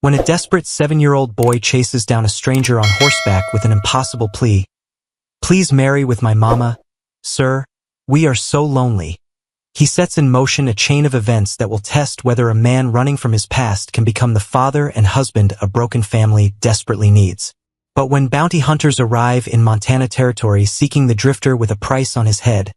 When a desperate 7-year-old boy chases down a stranger on horseback with an impossible plea, "Please marry with my mama, sir, we are so lonely," he sets in motion a chain of events that will test whether a man running from his past can become the father and husband a broken family desperately needs. But when bounty hunters arrive in Montana territory seeking the drifter with a price on his head,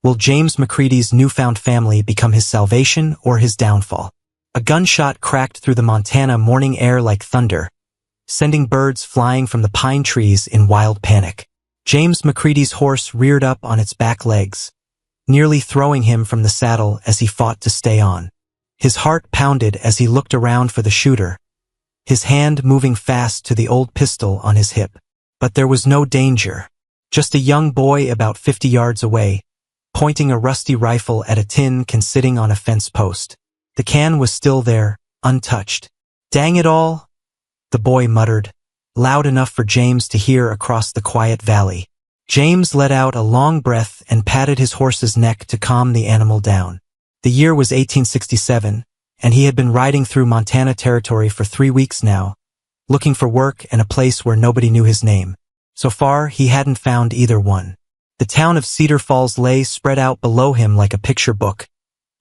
will James McCready's newfound family become his salvation or his downfall? A gunshot cracked through the Montana morning air like thunder, sending birds flying from the pine trees in wild panic. James McCready's horse reared up on its back legs, nearly throwing him from the saddle as he fought to stay on. His heart pounded as he looked around for the shooter, his hand moving fast to the old pistol on his hip. But there was no danger. Just a young boy about 50 yards away, pointing a rusty rifle at a tin can sitting on a fence post. The can was still there, untouched. "Dang it all," the boy muttered, loud enough for James to hear across the quiet valley. James let out a long breath and patted his horse's neck to calm the animal down. The year was 1867, and he had been riding through Montana territory for 3 weeks now, looking for work and a place where nobody knew his name. So far, he hadn't found either one. The town of Cedar Falls lay spread out below him like a picture book,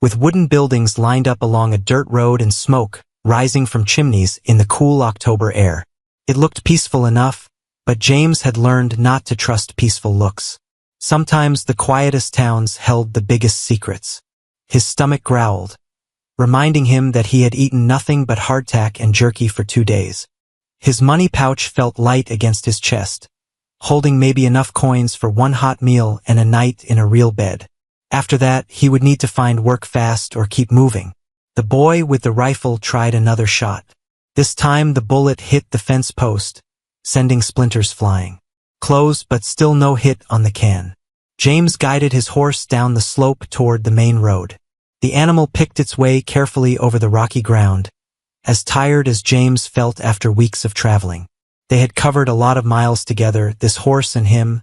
with wooden buildings lined up along a dirt road and smoke rising from chimneys in the cool October air. It looked peaceful enough, but James had learned not to trust peaceful looks. Sometimes the quietest towns held the biggest secrets. His stomach growled, reminding him that he had eaten nothing but hardtack and jerky for 2 days. His money pouch felt light against his chest, holding maybe enough coins for one hot meal and a night in a real bed. After that, he would need to find work fast or keep moving. The boy with the rifle tried another shot. This time the bullet hit the fence post, sending splinters flying. Close, but still no hit on the can. James guided his horse down the slope toward the main road. The animal picked its way carefully over the rocky ground, as tired as James felt after weeks of traveling. They had covered a lot of miles together, this horse and him,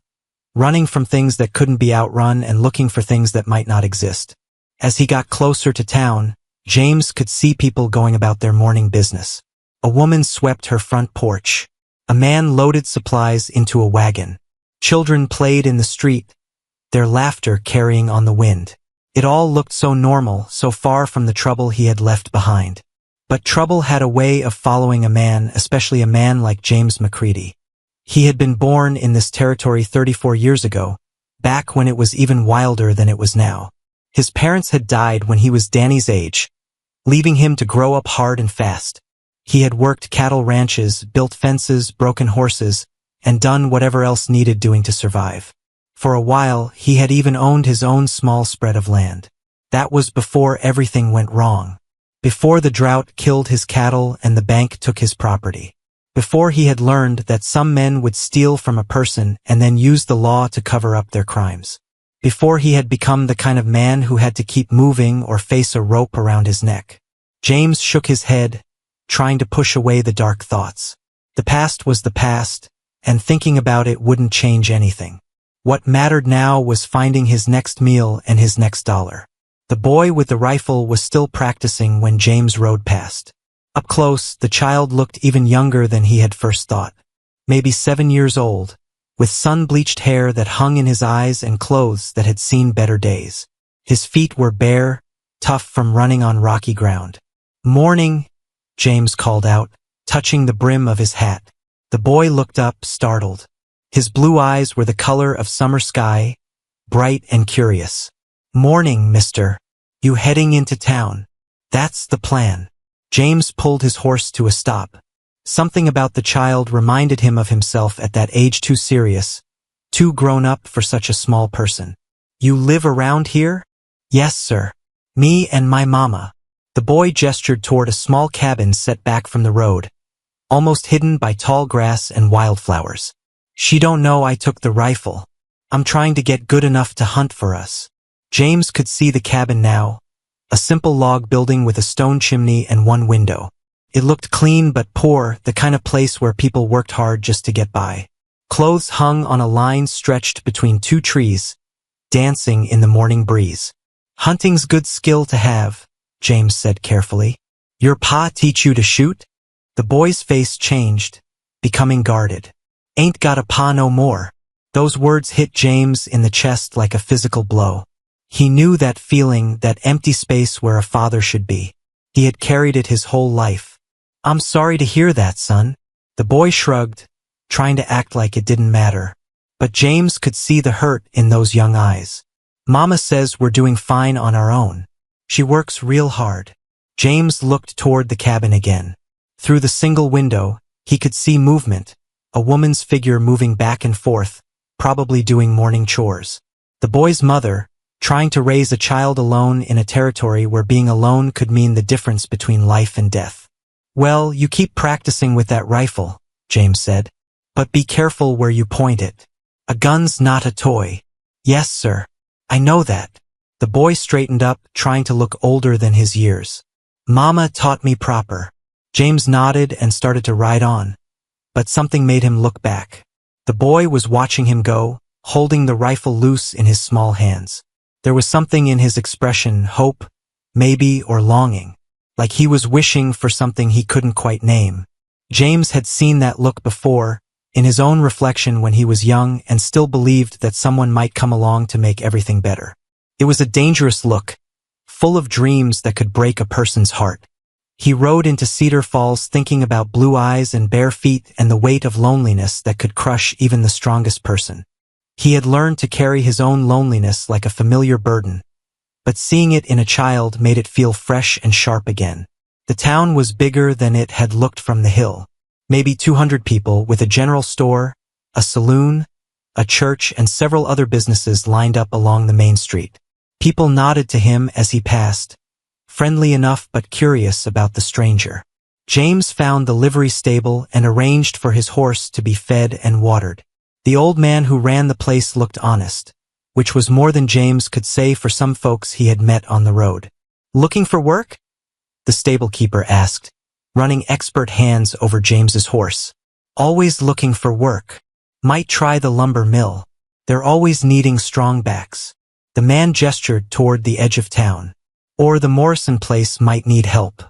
running from things that couldn't be outrun and looking for things that might not exist. As he got closer to town, James could see people going about their morning business. A woman swept her front porch. A man loaded supplies into a wagon. Children played in the street, their laughter carrying on the wind. It all looked so normal, so far from the trouble he had left behind. But trouble had a way of following a man, especially a man like James McCready. He had been born in this territory 34 years ago, back when it was even wilder than it was now. His parents had died when he was Danny's age, leaving him to grow up hard and fast. He had worked cattle ranches, built fences, broken horses, and done whatever else needed doing to survive. For a while, he had even owned his own small spread of land. That was before everything went wrong. Before the drought killed his cattle and the bank took his property. Before he had learned that some men would steal from a person and then use the law to cover up their crimes. Before he had become the kind of man who had to keep moving or face a rope around his neck. James shook his head, trying to push away the dark thoughts. The past was the past, and thinking about it wouldn't change anything. What mattered now was finding his next meal and his next dollar. The boy with the rifle was still practicing when James rode past. Up close, the child looked even younger than he had first thought. Maybe 7 years old, with sun-bleached hair that hung in his eyes and clothes that had seen better days. His feet were bare, tough from running on rocky ground. "Morning," James called out, touching the brim of his hat. The boy looked up, startled. His blue eyes were the color of summer sky, bright and curious. "Morning, mister. You heading into town?" "That's the plan." James pulled his horse to a stop. Something about the child reminded him of himself at that age, too serious, too grown up for such a small person. "You live around here?" "Yes, sir. Me and my mama." The boy gestured toward a small cabin set back from the road, almost hidden by tall grass and wildflowers. "She don't know I took the rifle. I'm trying to get good enough to hunt for us." James could see the cabin now, a simple log building with a stone chimney and one window. It looked clean but poor, the kind of place where people worked hard just to get by. Clothes hung on a line stretched between 2 trees, dancing in the morning breeze. "Hunting's good skill to have," James said carefully. "Your pa teach you to shoot?" The boy's face changed, becoming guarded. Ain't got a pa no more. Those words hit James in the chest like a physical blow. He knew that feeling, that empty space where a father should be. He had carried it his whole life. I'm sorry to hear that, son. The boy shrugged, trying to act like it didn't matter. But James could see the hurt in those young eyes. Mama says we're doing fine on our own. She works real hard. James looked toward the cabin again. Through the single window, he could see movement, a woman's figure moving back and forth, probably doing morning chores. The boy's mother, trying to raise a child alone in a territory where being alone could mean the difference between life and death. Well, you keep practicing with that rifle, James said. But be careful where you point it. A gun's not a toy. Yes, sir. I know that. The boy straightened up, trying to look older than his years. Mama taught me proper. James nodded and started to ride on. But something made him look back. The boy was watching him go, holding the rifle loose in his small hands. There was something in his expression, hope, maybe, or longing. Like he was wishing for something he couldn't quite name. James had seen that look before, in his own reflection when he was young and still believed that someone might come along to make everything better. It was a dangerous look, full of dreams that could break a person's heart. He rode into Cedar Falls thinking about blue eyes and bare feet and the weight of loneliness that could crush even the strongest person. He had learned to carry his own loneliness like a familiar burden, but seeing it in a child made it feel fresh and sharp again. The town was bigger than it had looked from the hill. Maybe 200 people with a general store, a saloon, a church, and several other businesses lined up along the main street. People nodded to him as he passed, friendly enough but curious about the stranger. James found the livery stable and arranged for his horse to be fed and watered. The old man who ran the place looked honest, which was more than James could say for some folks he had met on the road. Looking for work? The stable keeper asked, running expert hands over James's horse. Always looking for work. Might try the lumber mill. They're always needing strong backs. The man gestured toward the edge of town. Or the Morrison place might need help.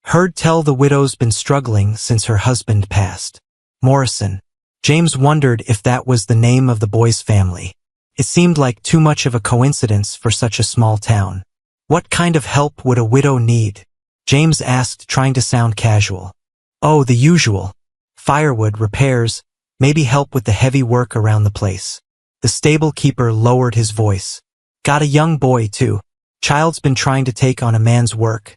Heard tell the widow's been struggling since her husband passed. Morrison. James wondered if that was the name of the boy's family. It seemed like too much of a coincidence for such a small town. What kind of help would a widow need? James asked, trying to sound casual. Oh, the usual. Firewood, repairs, maybe help with the heavy work around the place. The stable keeper lowered his voice. Got a young boy, too. Child's been trying to take on a man's work,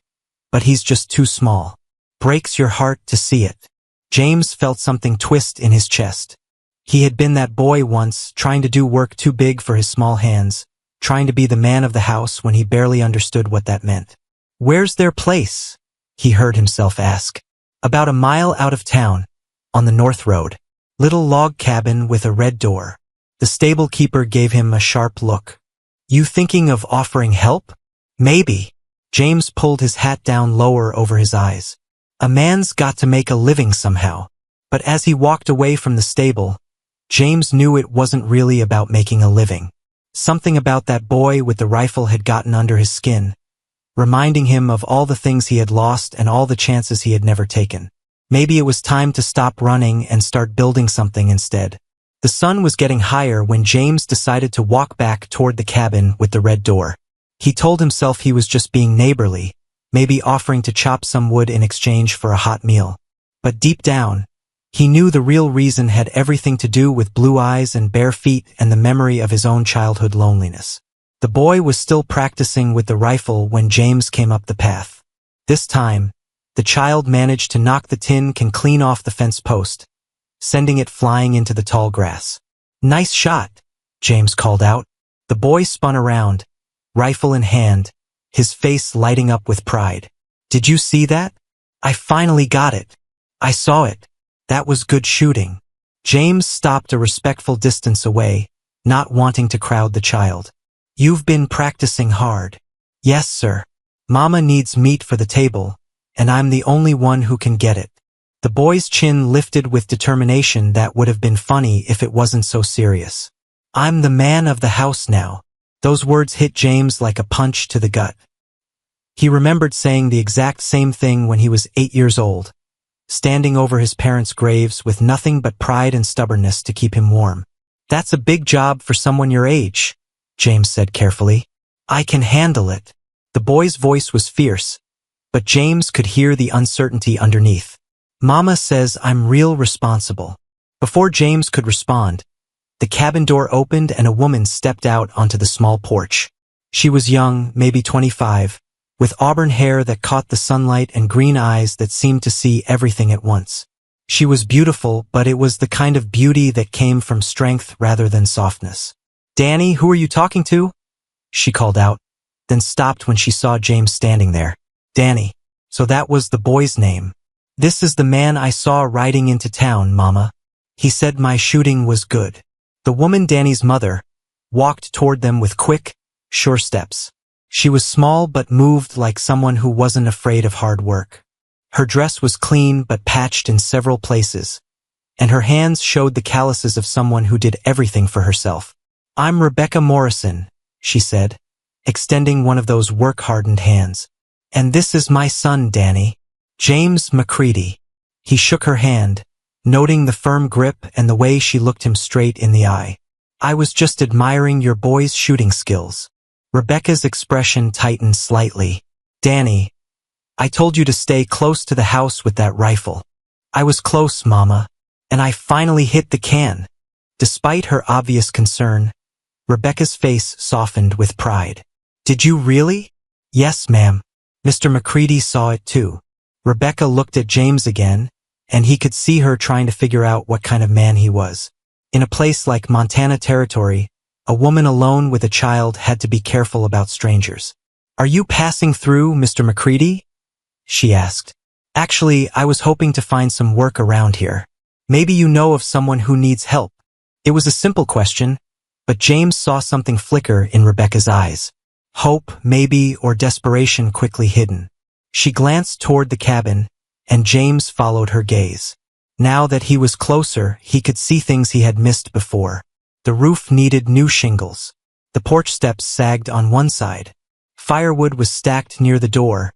but he's just too small. Breaks your heart to see it. James felt something twist in his chest. He had been that boy once, trying to do work too big for his small hands, trying to be the man of the house when he barely understood what that meant. Where's their place? He heard himself ask. About a mile out of town, on the north road. Little log cabin with a red door. The stable keeper gave him a sharp look. You thinking of offering help? Maybe. James pulled his hat down lower over his eyes. A man's got to make a living somehow. But as he walked away from the stable, James knew it wasn't really about making a living. Something about that boy with the rifle had gotten under his skin, reminding him of all the things he had lost and all the chances he had never taken. Maybe it was time to stop running and start building something instead. The sun was getting higher when James decided to walk back toward the cabin with the red door. He told himself he was just being neighborly, maybe offering to chop some wood in exchange for a hot meal. But deep down, he knew the real reason had everything to do with blue eyes and bare feet and the memory of his own childhood loneliness. The boy was still practicing with the rifle when James came up the path. This time, the child managed to knock the tin can clean off the fence post, sending it flying into the tall grass. Nice shot, James called out. The boy spun around, rifle in hand, his face lighting up with pride. Did you see that? I finally got it. I saw it. That was good shooting. James stopped a respectful distance away, not wanting to crowd the child. You've been practicing hard. Yes, sir. Mama needs meat for the table, and I'm the only one who can get it. The boy's chin lifted with determination that would have been funny if it wasn't so serious. I'm the man of the house now. Those words hit James like a punch to the gut. He remembered saying the exact same thing when he was 8 years old, standing over his parents' graves with nothing but pride and stubbornness to keep him warm. "That's a big job for someone your age," James said carefully. "I can handle it." The boy's voice was fierce, but James could hear the uncertainty underneath. "Mama says I'm real responsible." Before James could respond, the cabin door opened and a woman stepped out onto the small porch. She was young, maybe 25, with auburn hair that caught the sunlight and green eyes that seemed to see everything at once. She was beautiful, but it was the kind of beauty that came from strength rather than softness. "Danny, who are you talking to?" she called out, then stopped when she saw James standing there. "Danny. So that was the boy's name. This is the man I saw riding into town, Mama. He said my shooting was good." The woman, Danny's mother, walked toward them with quick, sure steps. She was small but moved like someone who wasn't afraid of hard work. Her dress was clean but patched in several places, and her hands showed the calluses of someone who did everything for herself. "I'm Rebecca Morrison," she said, extending one of those work-hardened hands. "And this is my son, Danny, James McCready." He shook her hand, noting the firm grip and the way she looked him straight in the eye. "I was just admiring your boy's shooting skills." Rebecca's expression tightened slightly. "Danny, I told you to stay close to the house with that rifle." "I was close, Mama, and I finally hit the can." Despite her obvious concern, Rebecca's face softened with pride. "Did you really?" "Yes, ma'am. Mr. McCready saw it too." Rebecca looked at James again, and he could see her trying to figure out what kind of man he was. In a place like Montana Territory, a woman alone with a child had to be careful about strangers. "Are you passing through, Mr. McCready?" she asked. "Actually, I was hoping to find some work around here. Maybe you know of someone who needs help." It was a simple question, but James saw something flicker in Rebecca's eyes. Hope, maybe, or desperation quickly hidden. She glanced toward the cabin, and James followed her gaze. Now that he was closer, he could see things he had missed before. The roof needed new shingles. The porch steps sagged on one side. Firewood was stacked near the door,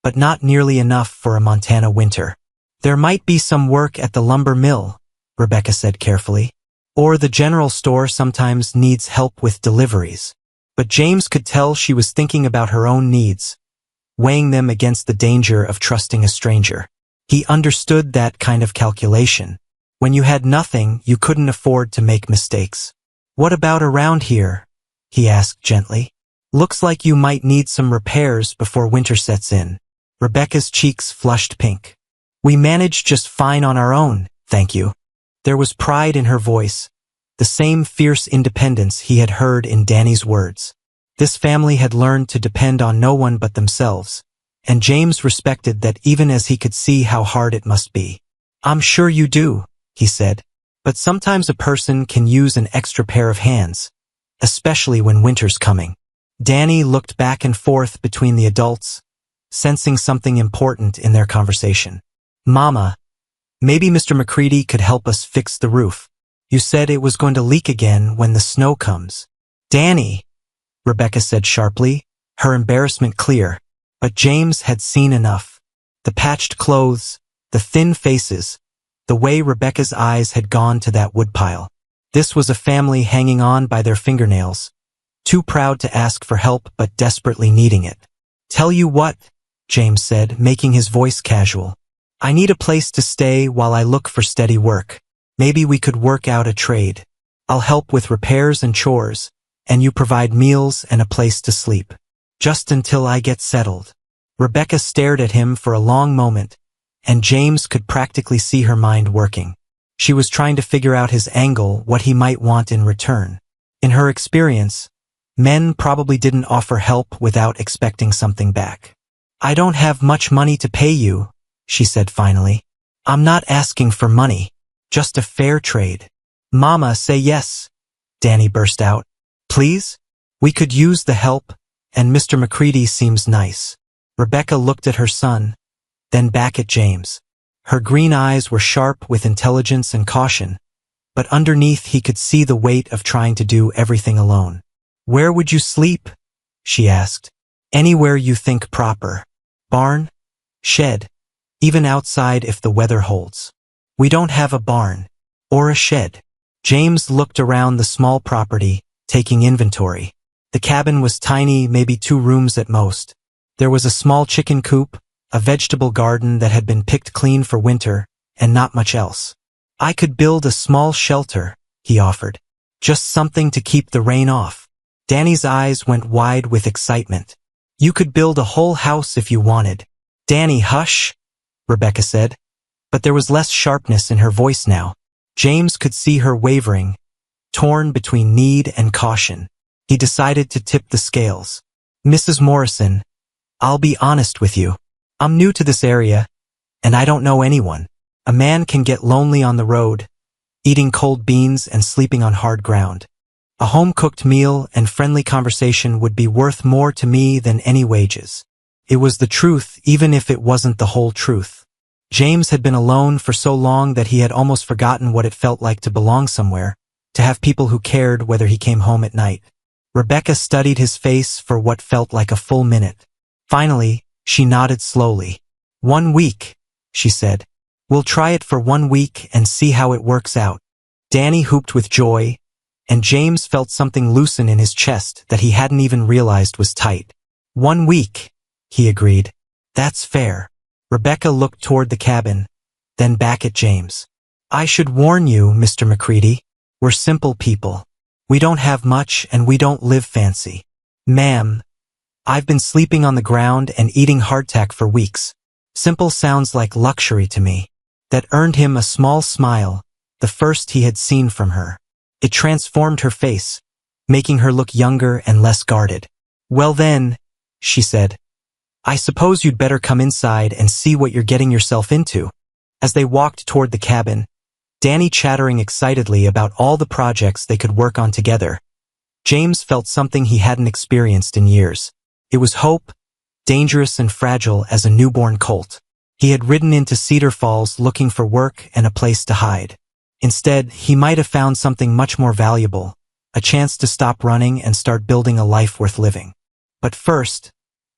but not nearly enough for a Montana winter. "There might be some work at the lumber mill," Rebecca said carefully. "Or the general store sometimes needs help with deliveries." But James could tell she was thinking about her own needs, weighing them against the danger of trusting a stranger. He understood that kind of calculation. When you had nothing, you couldn't afford to make mistakes. "What about around here?" he asked gently. "Looks like you might need some repairs before winter sets in." Rebecca's cheeks flushed pink. "We manage just fine on our own, thank you." There was pride in her voice, the same fierce independence he had heard in Danny's words. This family had learned to depend on no one but themselves, and James respected that even as he could see how hard it must be. "I'm sure you do," he said, "but sometimes a person can use an extra pair of hands, especially when winter's coming." Danny looked back and forth between the adults, sensing something important in their conversation. "Mama, maybe Mr. McCready could help us fix the roof. You said it was going to leak again when the snow comes." "Danny," Rebecca said sharply, her embarrassment clear, but James had seen enough. The patched clothes, the thin faces, the way Rebecca's eyes had gone to that woodpile. This was a family hanging on by their fingernails, too proud to ask for help but desperately needing it. "Tell you what," James said, making his voice casual. "I need a place to stay while I look for steady work. Maybe we could work out a trade. I'll help with repairs and chores, and you provide meals and a place to sleep. Just until I get settled." Rebecca stared at him for a long moment, and James could practically see her mind working. She was trying to figure out his angle, what he might want in return. In her experience, men probably didn't offer help without expecting something back. "I don't have much money to pay you," she said finally. "I'm not asking for money, just a fair trade." "Mama, say yes," Danny burst out. "Please? We could use the help, and Mr. McCready seems nice." Rebecca looked at her son, then back at James. Her green eyes were sharp with intelligence and caution, but underneath he could see the weight of trying to do everything alone. "Where would you sleep?" she asked. "Anywhere you think proper. Barn? Shed? even outside if the weather holds. We don't have a barn. Or a shed. James looked around the small property, taking inventory. The cabin was tiny, maybe 2 rooms at most. There was a small chicken coop, a vegetable garden that had been picked clean for winter, and not much else. I could build a small shelter, he offered. Just something to keep the rain off. Danny's eyes went wide with excitement. You could build a whole house if you wanted. Danny, hush, Rebecca said. But there was less sharpness in her voice now. James could see her wavering, torn between need and caution. He decided to tip the scales. Mrs. Morrison, I'll be honest with you. I'm new to this area, and I don't know anyone. A man can get lonely on the road, eating cold beans and sleeping on hard ground. A home-cooked meal and friendly conversation would be worth more to me than any wages. It was the truth, even if it wasn't the whole truth. James had been alone for so long that he had almost forgotten what it felt like to belong somewhere, to have people who cared whether he came home at night. Rebecca studied his face for what felt like a full minute. Finally, she nodded slowly. 1 week, she said. We'll try it for 1 week and see how it works out. Danny whooped with joy, and James felt something loosen in his chest that he hadn't even realized was tight. 1 week, he agreed. That's fair. Rebecca looked toward the cabin, then back at James. I should warn you, Mr. McCready, we're simple people. We don't have much and we don't live fancy. Ma'am, I've been sleeping on the ground and eating hardtack for weeks. Simple sounds like luxury to me. That earned him a small smile, the first he had seen from her. It transformed her face, making her look younger and less guarded. Well then, she said, I suppose you'd better come inside and see what you're getting yourself into. As they walked toward the cabin, Danny chattering excitedly about all the projects they could work on together, James felt something he hadn't experienced in years. It was hope, dangerous and fragile as a newborn colt. He had ridden into Cedar Falls looking for work and a place to hide. Instead, he might have found something much more valuable, a chance to stop running and start building a life worth living. But first,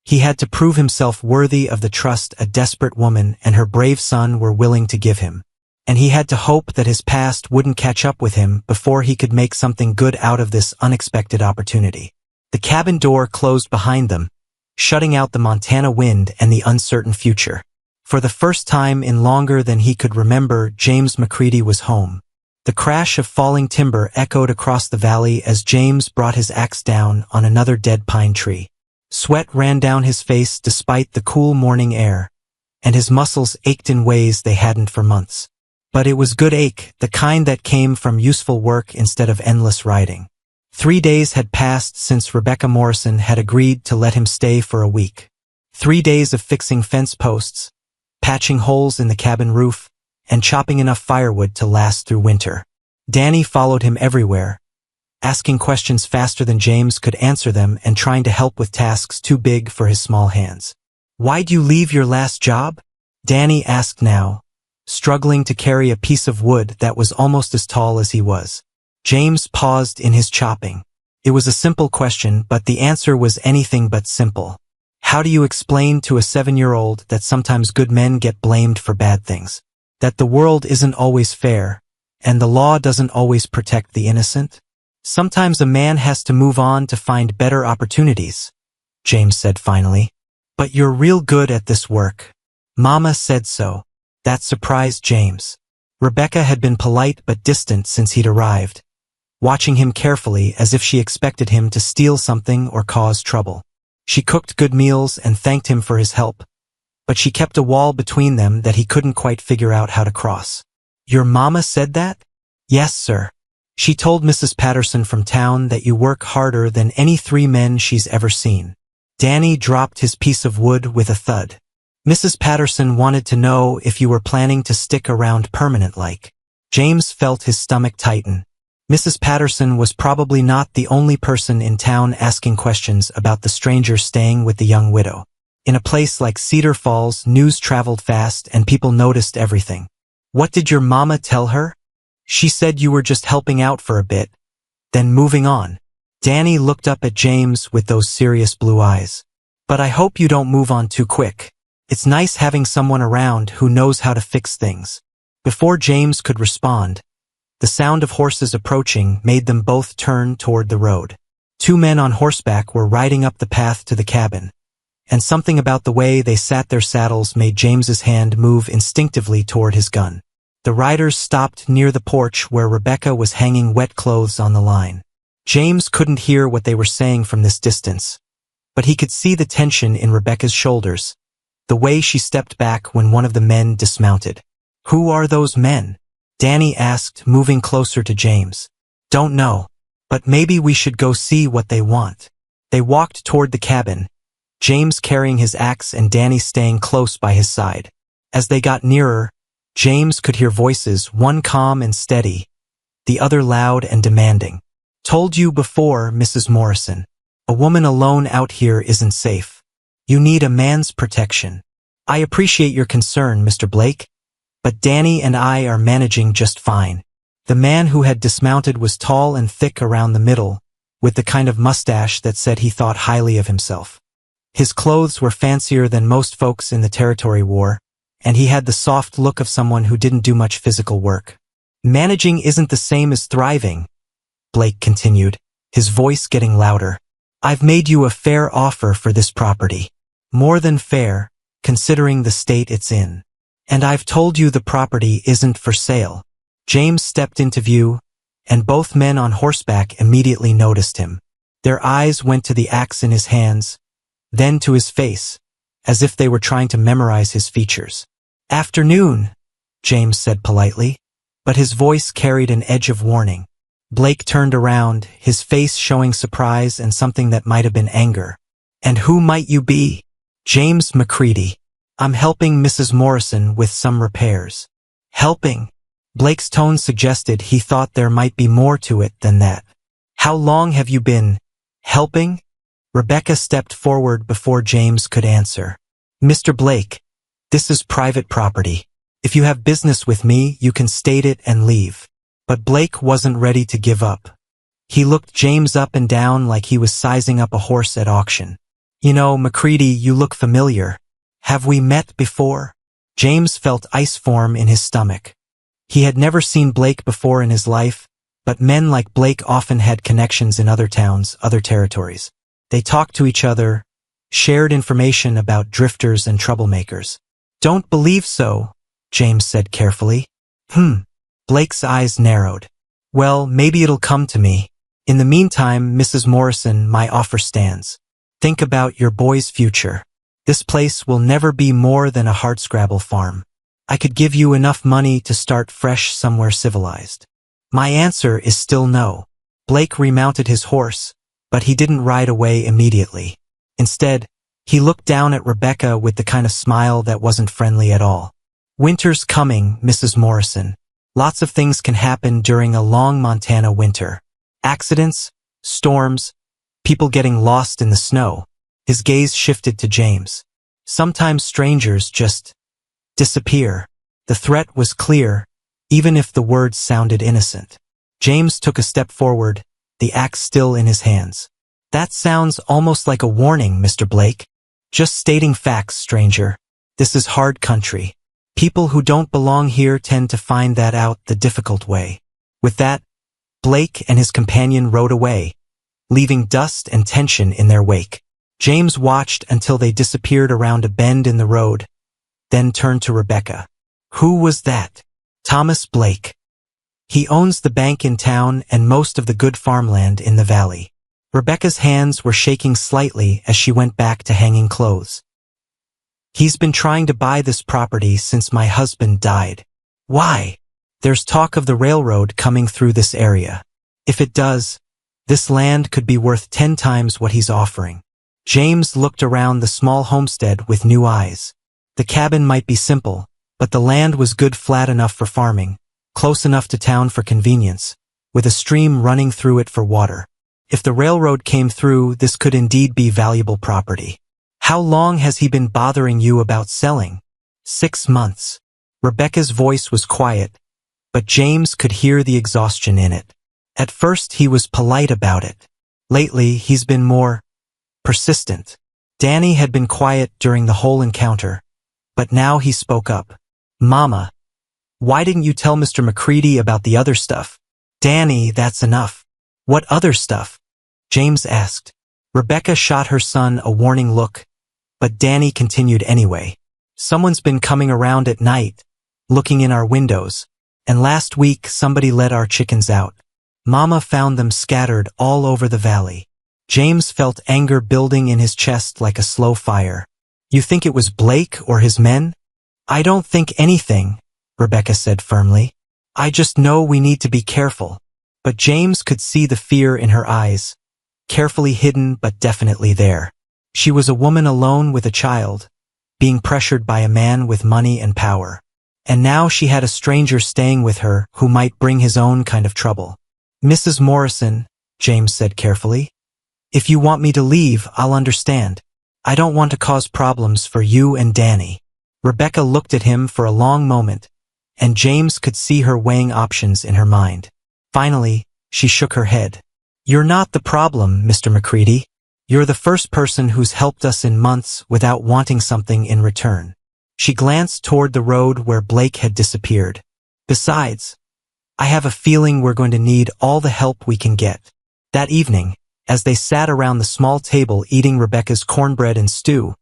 he had to prove himself worthy of the trust a desperate woman and her brave son were willing to give him. And he had to hope that his past wouldn't catch up with him before he could make something good out of this unexpected opportunity. The cabin door closed behind them, shutting out the Montana wind and the uncertain future. For the first time in longer than he could remember, James McCready was home. The crash of falling timber echoed across the valley as James brought his axe down on another dead pine tree. Sweat ran down his face despite the cool morning air, and his muscles ached in ways they hadn't for months. But it was good ache, the kind that came from useful work instead of endless riding. 3 days had passed since Rebecca Morrison had agreed to let him stay for a week. 3 days of fixing fence posts, patching holes in the cabin roof, and chopping enough firewood to last through winter. Danny followed him everywhere, asking questions faster than James could answer them and trying to help with tasks too big for his small hands. Why'd you leave your last job? Danny asked now, struggling to carry a piece of wood that was almost as tall as he was. James paused in his chopping. It was a simple question, but the answer was anything but simple. How do you explain to a 7-year-old that sometimes good men get blamed for bad things? That the world isn't always fair, and the law doesn't always protect the innocent? Sometimes a man has to move on to find better opportunities, James said finally. But you're real good at this work. Mama said so. That surprised James. Rebecca had been polite but distant since he'd arrived, watching him carefully as if she expected him to steal something or cause trouble. She cooked good meals and thanked him for his help, but she kept a wall between them that he couldn't quite figure out how to cross. Your mama said that? Yes, sir. She told Mrs. Patterson from town that you work harder than any 3 men she's ever seen. Danny dropped his piece of wood with a thud. Mrs. Patterson wanted to know if you were planning to stick around permanent-like. James felt his stomach tighten. Mrs. Patterson was probably not the only person in town asking questions about the stranger staying with the young widow. In a place like Cedar Falls, news traveled fast and people noticed everything. What did your mama tell her? She said you were just helping out for a bit, then moving on. Danny looked up at James with those serious blue eyes. But I hope you don't move on too quick. It's nice having someone around who knows how to fix things. Before James could respond, the sound of horses approaching made them both turn toward the road. Two men on horseback were riding up the path to the cabin, and something about the way they sat their saddles made James's hand move instinctively toward his gun. The riders stopped near the porch where Rebecca was hanging wet clothes on the line. James couldn't hear what they were saying from this distance, but he could see the tension in Rebecca's shoulders, the way she stepped back when one of the men dismounted. "Who are those men?" Danny asked, moving closer to James. "Don't know, but maybe we should go see what they want." They walked toward the cabin, James carrying his axe and Danny staying close by his side. As they got nearer, James could hear voices, one calm and steady, the other loud and demanding. "Told you before, Mrs. Morrison. A woman alone out here isn't safe. You need a man's protection. I appreciate your concern, Mr. Blake, but Danny and I are managing just fine." The man who had dismounted was tall and thick around the middle, with the kind of mustache that said he thought highly of himself. His clothes were fancier than most folks in the territory wore, and he had the soft look of someone who didn't do much physical work. "Managing isn't the same as thriving," Blake continued, his voice getting louder. "I've made you a fair offer for this property. More than fair, considering the state it's in. And I've told you the property isn't for sale." James stepped into view, and both men on horseback immediately noticed him. Their eyes went to the axe in his hands, then to his face, as if they were trying to memorize his features. "Afternoon," James said politely, but his voice carried an edge of warning. Blake turned around, his face showing surprise and something that might have been anger. "And who might you be?" "James McCready. I'm helping Mrs. Morrison with some repairs." "Helping?" Blake's tone suggested he thought there might be more to it than that. "How long have you been helping?" Rebecca stepped forward before James could answer. "Mr. Blake, this is private property. If you have business with me, you can state it and leave." But Blake wasn't ready to give up. He looked James up and down like he was sizing up a horse at auction. "You know, McCready, you look familiar. Have we met before?" James felt ice form in his stomach. He had never seen Blake before in his life, but men like Blake often had connections in other towns, other territories. They talked to each other, shared information about drifters and troublemakers. "Don't believe so," James said carefully. Blake's eyes narrowed. "Well, maybe it'll come to me. In the meantime, Mrs. Morrison, my offer stands. Think about your boy's future. This place will never be more than a hardscrabble farm. I could give you enough money to start fresh somewhere civilized." "My answer is still no." Blake remounted his horse, but he didn't ride away immediately. Instead, he looked down at Rebecca with the kind of smile that wasn't friendly at all. "Winter's coming, Mrs. Morrison. Lots of things can happen during a long Montana winter. Accidents, storms, people getting lost in the snow." His gaze shifted to James. "Sometimes strangers just disappear." The threat was clear, even if the words sounded innocent. James took a step forward, the axe still in his hands. "That sounds almost like a warning, Mr. Blake. Just stating facts, stranger. This is hard country. People who don't belong here tend to find that out the difficult way." With that, Blake and his companion rode away, leaving dust and tension in their wake. James watched until they disappeared around a bend in the road, then turned to Rebecca. "Who was that?" "Thomas Blake. He owns the bank in town and most of the good farmland in the valley." Rebecca's hands were shaking slightly as she went back to hanging clothes. "He's been trying to buy this property since my husband died." "Why?" "There's talk of the railroad coming through this area. If it does, this land could be worth 10 times what he's offering." James looked around the small homestead with new eyes. The cabin might be simple, but the land was good, flat enough for farming, close enough to town for convenience, with a stream running through it for water. If the railroad came through, this could indeed be valuable property. "How long has he been bothering you about selling?" 6 months. Rebecca's voice was quiet, but James could hear the exhaustion in it. At first he was polite about it. Lately he's been more persistent. Danny had been quiet during the whole encounter, But now he spoke up. Mama, why didn't you tell Mr. McCready about the other stuff? Danny, that's enough. What other stuff? James asked. Rebecca shot her son a warning look, but Danny continued anyway. Someone's been coming around at night, looking in our windows, and last week somebody let our chickens out. Mama found them scattered all over the valley. James felt anger building in his chest like a slow fire. You think it was Blake or his men? I don't think anything, Rebecca said firmly. I just know we need to be careful. But James could see the fear in her eyes, carefully hidden but definitely there. She was a woman alone with a child, being pressured by a man with money and power. And now she had a stranger staying with her who might bring his own kind of trouble. Mrs. Morrison, James said carefully, if you want me to leave, I'll understand. I don't want to cause problems for you and Danny. Rebecca looked at him for a long moment, and James could see her weighing options in her mind. Finally, she shook her head. You're not the problem, Mr. McCready. You're the first person who's helped us in months without wanting something in return. She glanced toward the road where Blake had disappeared. Besides, I have a feeling we're going to need all the help we can get. That evening, as they sat around the small table eating Rebecca's cornbread and stew,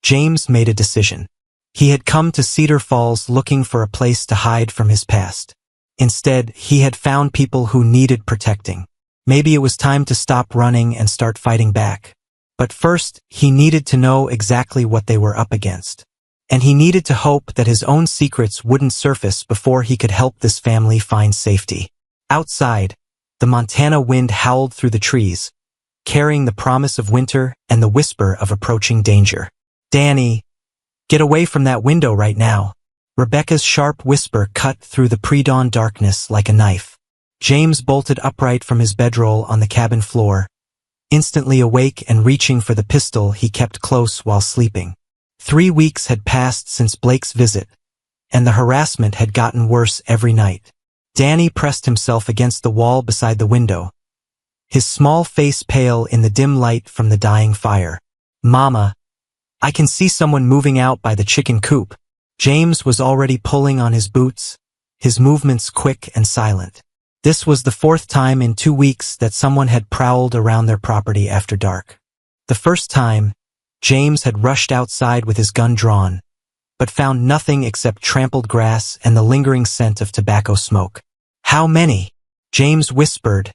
James made a decision. He had come to Cedar Falls looking for a place to hide from his past. Instead, he had found people who needed protecting. Maybe it was time to stop running and start fighting back. But first, he needed to know exactly what they were up against. And he needed to hope that his own secrets wouldn't surface before he could help this family find safety. Outside, the Montana wind howled through the trees, carrying the promise of winter and the whisper of approaching danger. Danny, get away from that window right now. Rebecca's sharp whisper cut through the pre-dawn darkness like a knife. James bolted upright from his bedroll on the cabin floor, instantly awake and reaching for the pistol he kept close while sleeping. 3 weeks had passed since Blake's visit, and the harassment had gotten worse every night. Danny pressed himself against the wall beside the window, his small face pale in the dim light from the dying fire. Mama, I can see someone moving out by the chicken coop. James was already pulling on his boots, his movements quick and silent. This was the 4th time in 2 weeks that someone had prowled around their property after dark. The first time, James had rushed outside with his gun drawn, but found nothing except trampled grass and the lingering scent of tobacco smoke. How many? James whispered,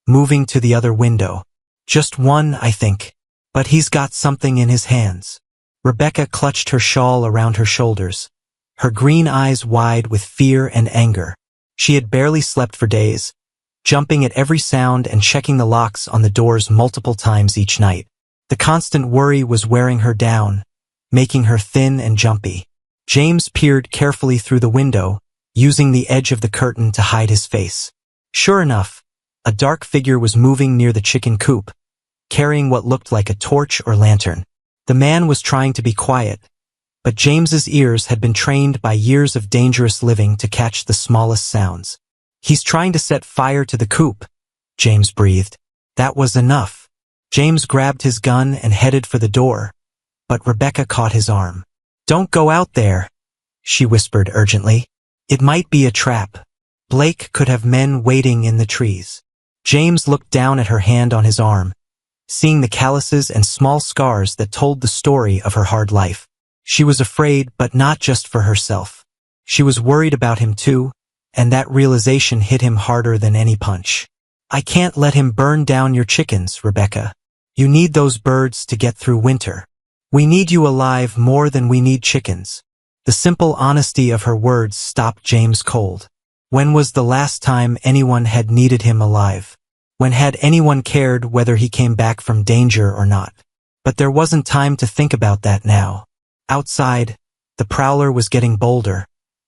moving to the other window. Just one, I think. But he's got something in his hands. Rebecca clutched her shawl around her shoulders, her green eyes wide with fear and anger. She had barely slept for days, jumping at every sound and checking the locks on the doors multiple times each night. The constant worry was wearing her down, making her thin and jumpy. James peered carefully through the window, using the edge of the curtain to hide his face. Sure enough, a dark figure was moving near the chicken coop, carrying what looked like a torch or lantern. The man was trying to be quiet, but James's ears had been trained by years of dangerous living to catch the smallest sounds. He's trying to set fire to the coop, James breathed. That was enough. James grabbed his gun and headed for the door, but Rebecca caught his arm. Don't go out there, she whispered urgently. It might be a trap. Blake could have men waiting in the trees. James looked down at her hand on his arm, seeing the calluses and small scars that told the story of her hard life. She was afraid, but not just for herself. She was worried about him too, and that realization hit him harder than any punch. I can't let him burn down your chickens, Rebecca. You need those birds to get through winter. We need you alive more than we need chickens. The simple honesty of her words stopped James cold. When was the last time anyone had needed him alive? When had anyone cared whether he came back from danger or not? But there wasn't time to think about that now. Outside, the prowler was getting bolder,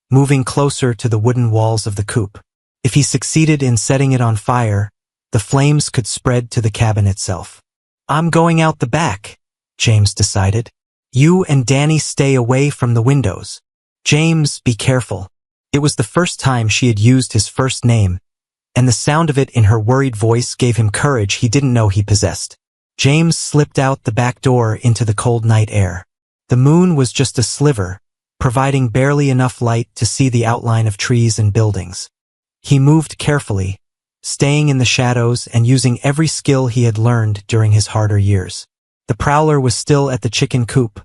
moving closer to the wooden walls of the coop. If he succeeded in setting it on fire, the flames could spread to the cabin itself. I'm going out the back, James decided. You and Danny stay away from the windows. James, be careful. It was the first time she had used his first name, and the sound of it in her worried voice gave him courage he didn't know he possessed. James slipped out the back door into the cold night air. The moon was just a sliver, providing barely enough light to see the outline of trees and buildings. He moved carefully, staying in the shadows and using every skill he had learned during his harder years. The prowler was still at the chicken coop,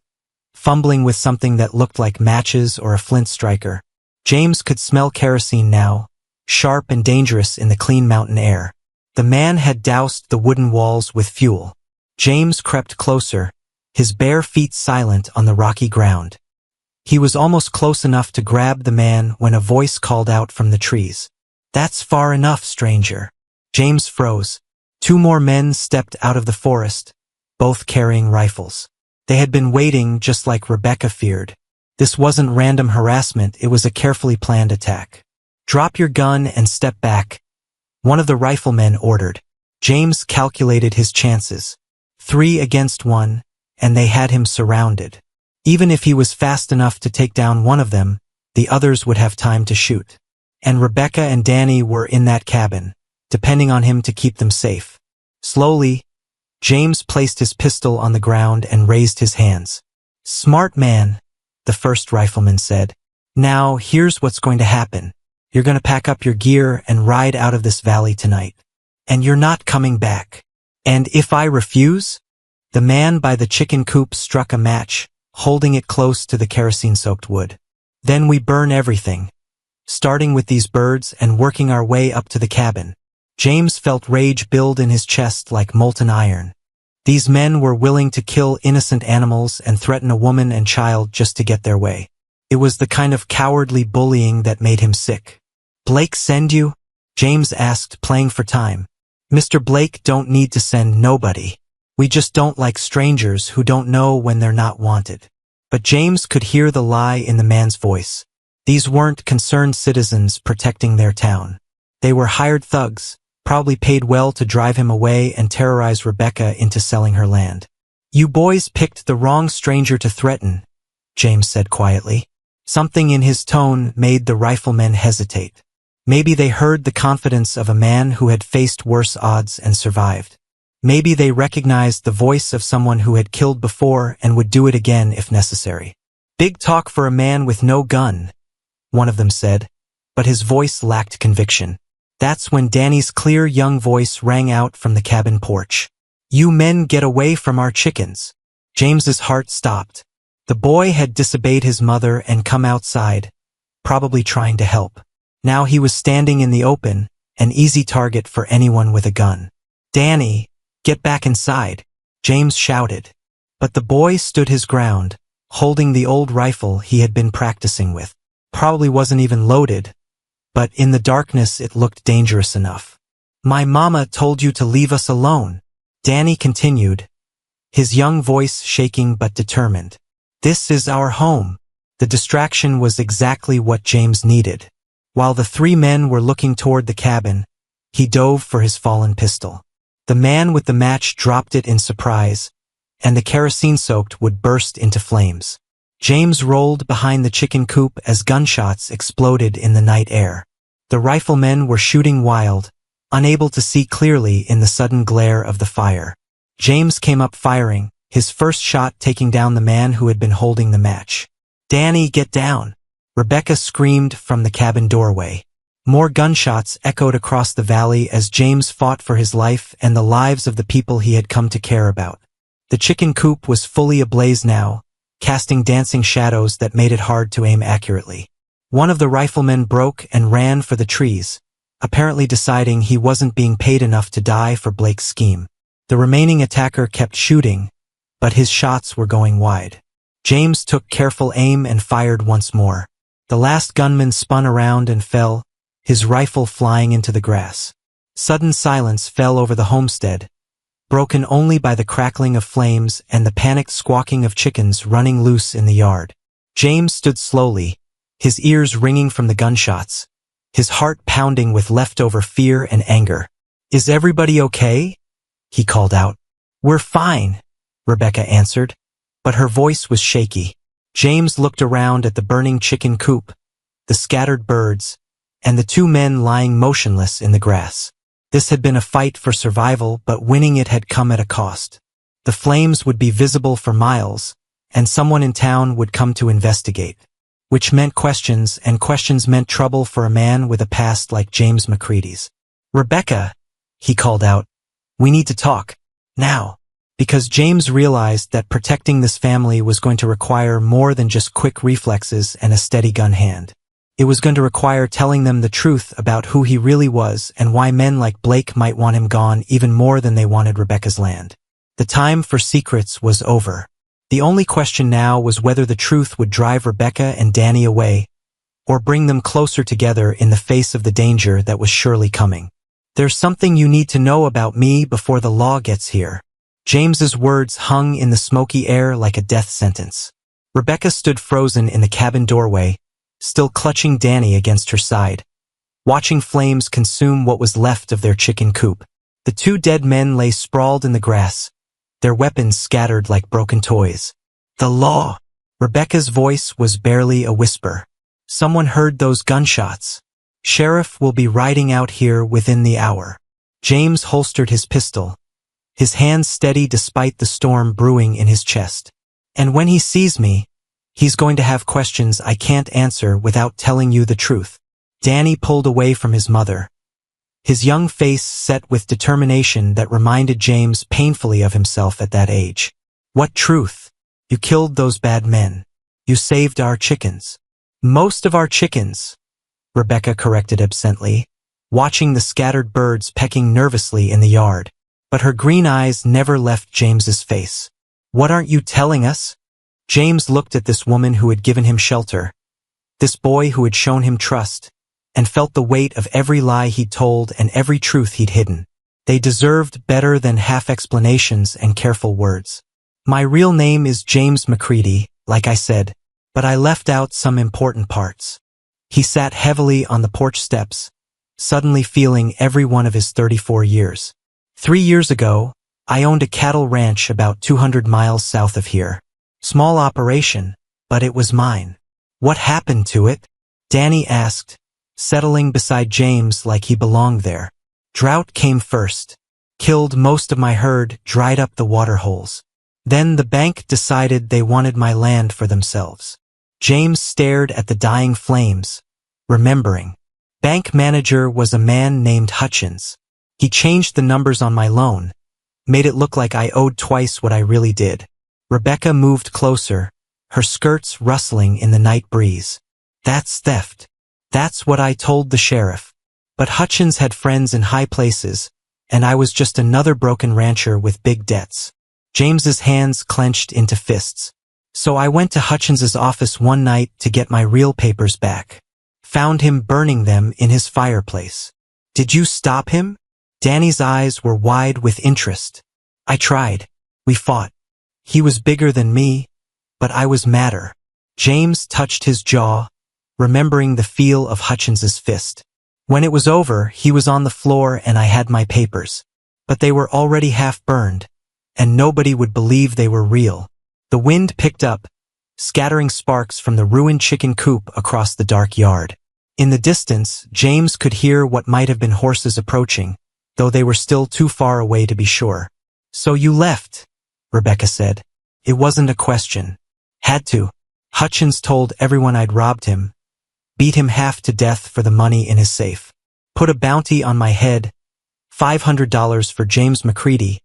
fumbling with something that looked like matches or a flint striker. James could smell kerosene now, sharp and dangerous in the clean mountain air. The man had doused the wooden walls with fuel. James crept closer, his bare feet silent on the rocky ground. He was almost close enough to grab the man when a voice called out from the trees. "That's far enough, stranger." James froze. 2 more men stepped out of the forest, both carrying rifles. They had been waiting just like Rebecca feared. This wasn't random harassment, it was a carefully planned attack. "Drop your gun and step back," one of the riflemen ordered. James calculated his chances. 3 against 1, and they had him surrounded. Even if he was fast enough to take down one of them, the others would have time to shoot. And Rebecca and Danny were in that cabin, depending on him to keep them safe. Slowly, James placed his pistol on the ground and raised his hands. "Smart man," the first rifleman said. "Now, here's what's going to happen. You're going to pack up your gear and ride out of this valley tonight. And you're not coming back. And if I refuse?" The man by the chicken coop struck a match, holding it close to the kerosene-soaked wood. "Then we burn everything, starting with these birds and working our way up to the cabin." James felt rage build in his chest like molten iron. These men were willing to kill innocent animals and threaten a woman and child just to get their way. It was the kind of cowardly bullying that made him sick. "Blake send you?" James asked, playing for time. "Mr. Blake don't need to send nobody. We just don't like strangers who don't know when they're not wanted." But James could hear the lie in the man's voice. These weren't concerned citizens protecting their town. They were hired thugs, probably paid well to drive him away and terrorize Rebecca into selling her land. "You boys picked the wrong stranger to threaten," James said quietly. Something in his tone made the riflemen hesitate. Maybe they heard the confidence of a man who had faced worse odds and survived. Maybe they recognized the voice of someone who had killed before and would do it again if necessary. "Big talk for a man with no gun," one of them said, but his voice lacked conviction. That's when Danny's clear young voice rang out from the cabin porch. "You men get away from our chickens." James's heart stopped. The boy had disobeyed his mother and come outside, probably trying to help. Now he was standing in the open, an easy target for anyone with a gun. "Danny, get back inside," James shouted. But the boy stood his ground, holding the old rifle he had been practicing with. Probably wasn't even loaded, but in the darkness it looked dangerous enough. "My mama told you to leave us alone," Danny continued, his young voice shaking but determined. "This is our home." The distraction was exactly what James needed. While the 3 men were looking toward the cabin, he dove for his fallen pistol. The man with the match dropped it in surprise, and the kerosene-soaked wood burst into flames. James rolled behind the chicken coop as gunshots exploded in the night air. The riflemen were shooting wild, unable to see clearly in the sudden glare of the fire. James came up firing, his first shot taking down the man who had been holding the match. "Danny, get down!" Rebecca screamed from the cabin doorway. More gunshots echoed across the valley as James fought for his life and the lives of the people he had come to care about. The chicken coop was fully ablaze now, casting dancing shadows that made it hard to aim accurately. One of the riflemen broke and ran for the trees, apparently deciding he wasn't being paid enough to die for Blake's scheme. The remaining attacker kept shooting, but his shots were going wide. James took careful aim and fired once more. The last gunman spun around and fell, his rifle flying into the grass. Sudden silence fell over the homestead, broken only by the crackling of flames and the panicked squawking of chickens running loose in the yard. James stood slowly, his ears ringing from the gunshots, his heart pounding with leftover fear and anger. "Is everybody okay?" he called out. "We're fine," Rebecca answered, but her voice was shaky. James looked around at the burning chicken coop, the scattered birds, and the 2 men lying motionless in the grass. This had been a fight for survival, but winning it had come at a cost. The flames would be visible for miles, and someone in town would come to investigate. which meant questions, and questions meant trouble for a man with a past like James McCready's. "Rebecca," he called out, "we need to talk. Now." Because James realized that protecting this family was going to require more than just quick reflexes and a steady gun hand. It was going to require telling them the truth about who he really was and why men like Blake might want him gone even more than they wanted Rebecca's land. The time for secrets was over. The only question now was whether the truth would drive Rebecca and Danny away, or bring them closer together in the face of the danger that was surely coming. "There's something you need to know about me before the law gets here." James's words hung in the smoky air like a death sentence. Rebecca stood frozen in the cabin doorway, still clutching Danny against her side, watching flames consume what was left of their chicken coop. The two dead men lay sprawled in the grass, their weapons scattered like broken toys. "The law." Rebecca's voice was barely a whisper. "Someone heard those gunshots. Sheriff will be riding out here within the hour." James holstered his pistol, his hands steady despite the storm brewing in his chest. "And when he sees me, he's going to have questions I can't answer without telling you the truth." Danny pulled away from his mother, his young face set with determination that reminded James painfully of himself at that age. "What truth? You killed those bad men. You saved our chickens." "Most of our chickens," Rebecca corrected absently, watching the scattered birds pecking nervously in the yard. But her green eyes never left James's face. "What aren't you telling us?" James looked at this woman who had given him shelter, this boy who had shown him trust, and felt the weight of every lie he'd told and every truth he'd hidden. They deserved better than half explanations and careful words. "My real name is James McCready, like I said, but I left out some important parts." He sat heavily on the porch steps, suddenly feeling every one of his 34 years. 3 years ago, I owned a cattle ranch about 200 miles south of here. Small operation, but it was mine. "What happened to it?" Danny asked, settling beside James like he belonged there. "Drought came first, killed most of my herd, dried up the water holes. Then the bank decided they wanted my land for themselves." James stared at the dying flames, remembering. Bank manager was a man named Hutchins. He changed the numbers on my loan, made it look like I owed twice what I really did. Rebecca moved closer, her skirts rustling in the night breeze. "That's theft. That's what I told the sheriff. But Hutchins had friends in high places, and I was just another broken rancher with big debts." James's hands clenched into fists. "So I went to Hutchins's office one night to get my real papers back. Found him burning them in his fireplace." "Did you stop him?" Danny's eyes were wide with interest. "I tried. We fought. He was bigger than me, but I was madder." James touched his jaw, remembering the feel of Hutchins's fist. "When it was over, he was on the floor and I had my papers. But they were already half burned, and nobody would believe they were real." The wind picked up, scattering sparks from the ruined chicken coop across the dark yard. In the distance, James could hear what might have been horses approaching, though they were still too far away to be sure. "So you left," Rebecca said. "It wasn't a question. Had to. Hutchins told everyone I'd robbed him, beat him half to death for the money in his safe. Put a bounty on my head, $500 for James McCready,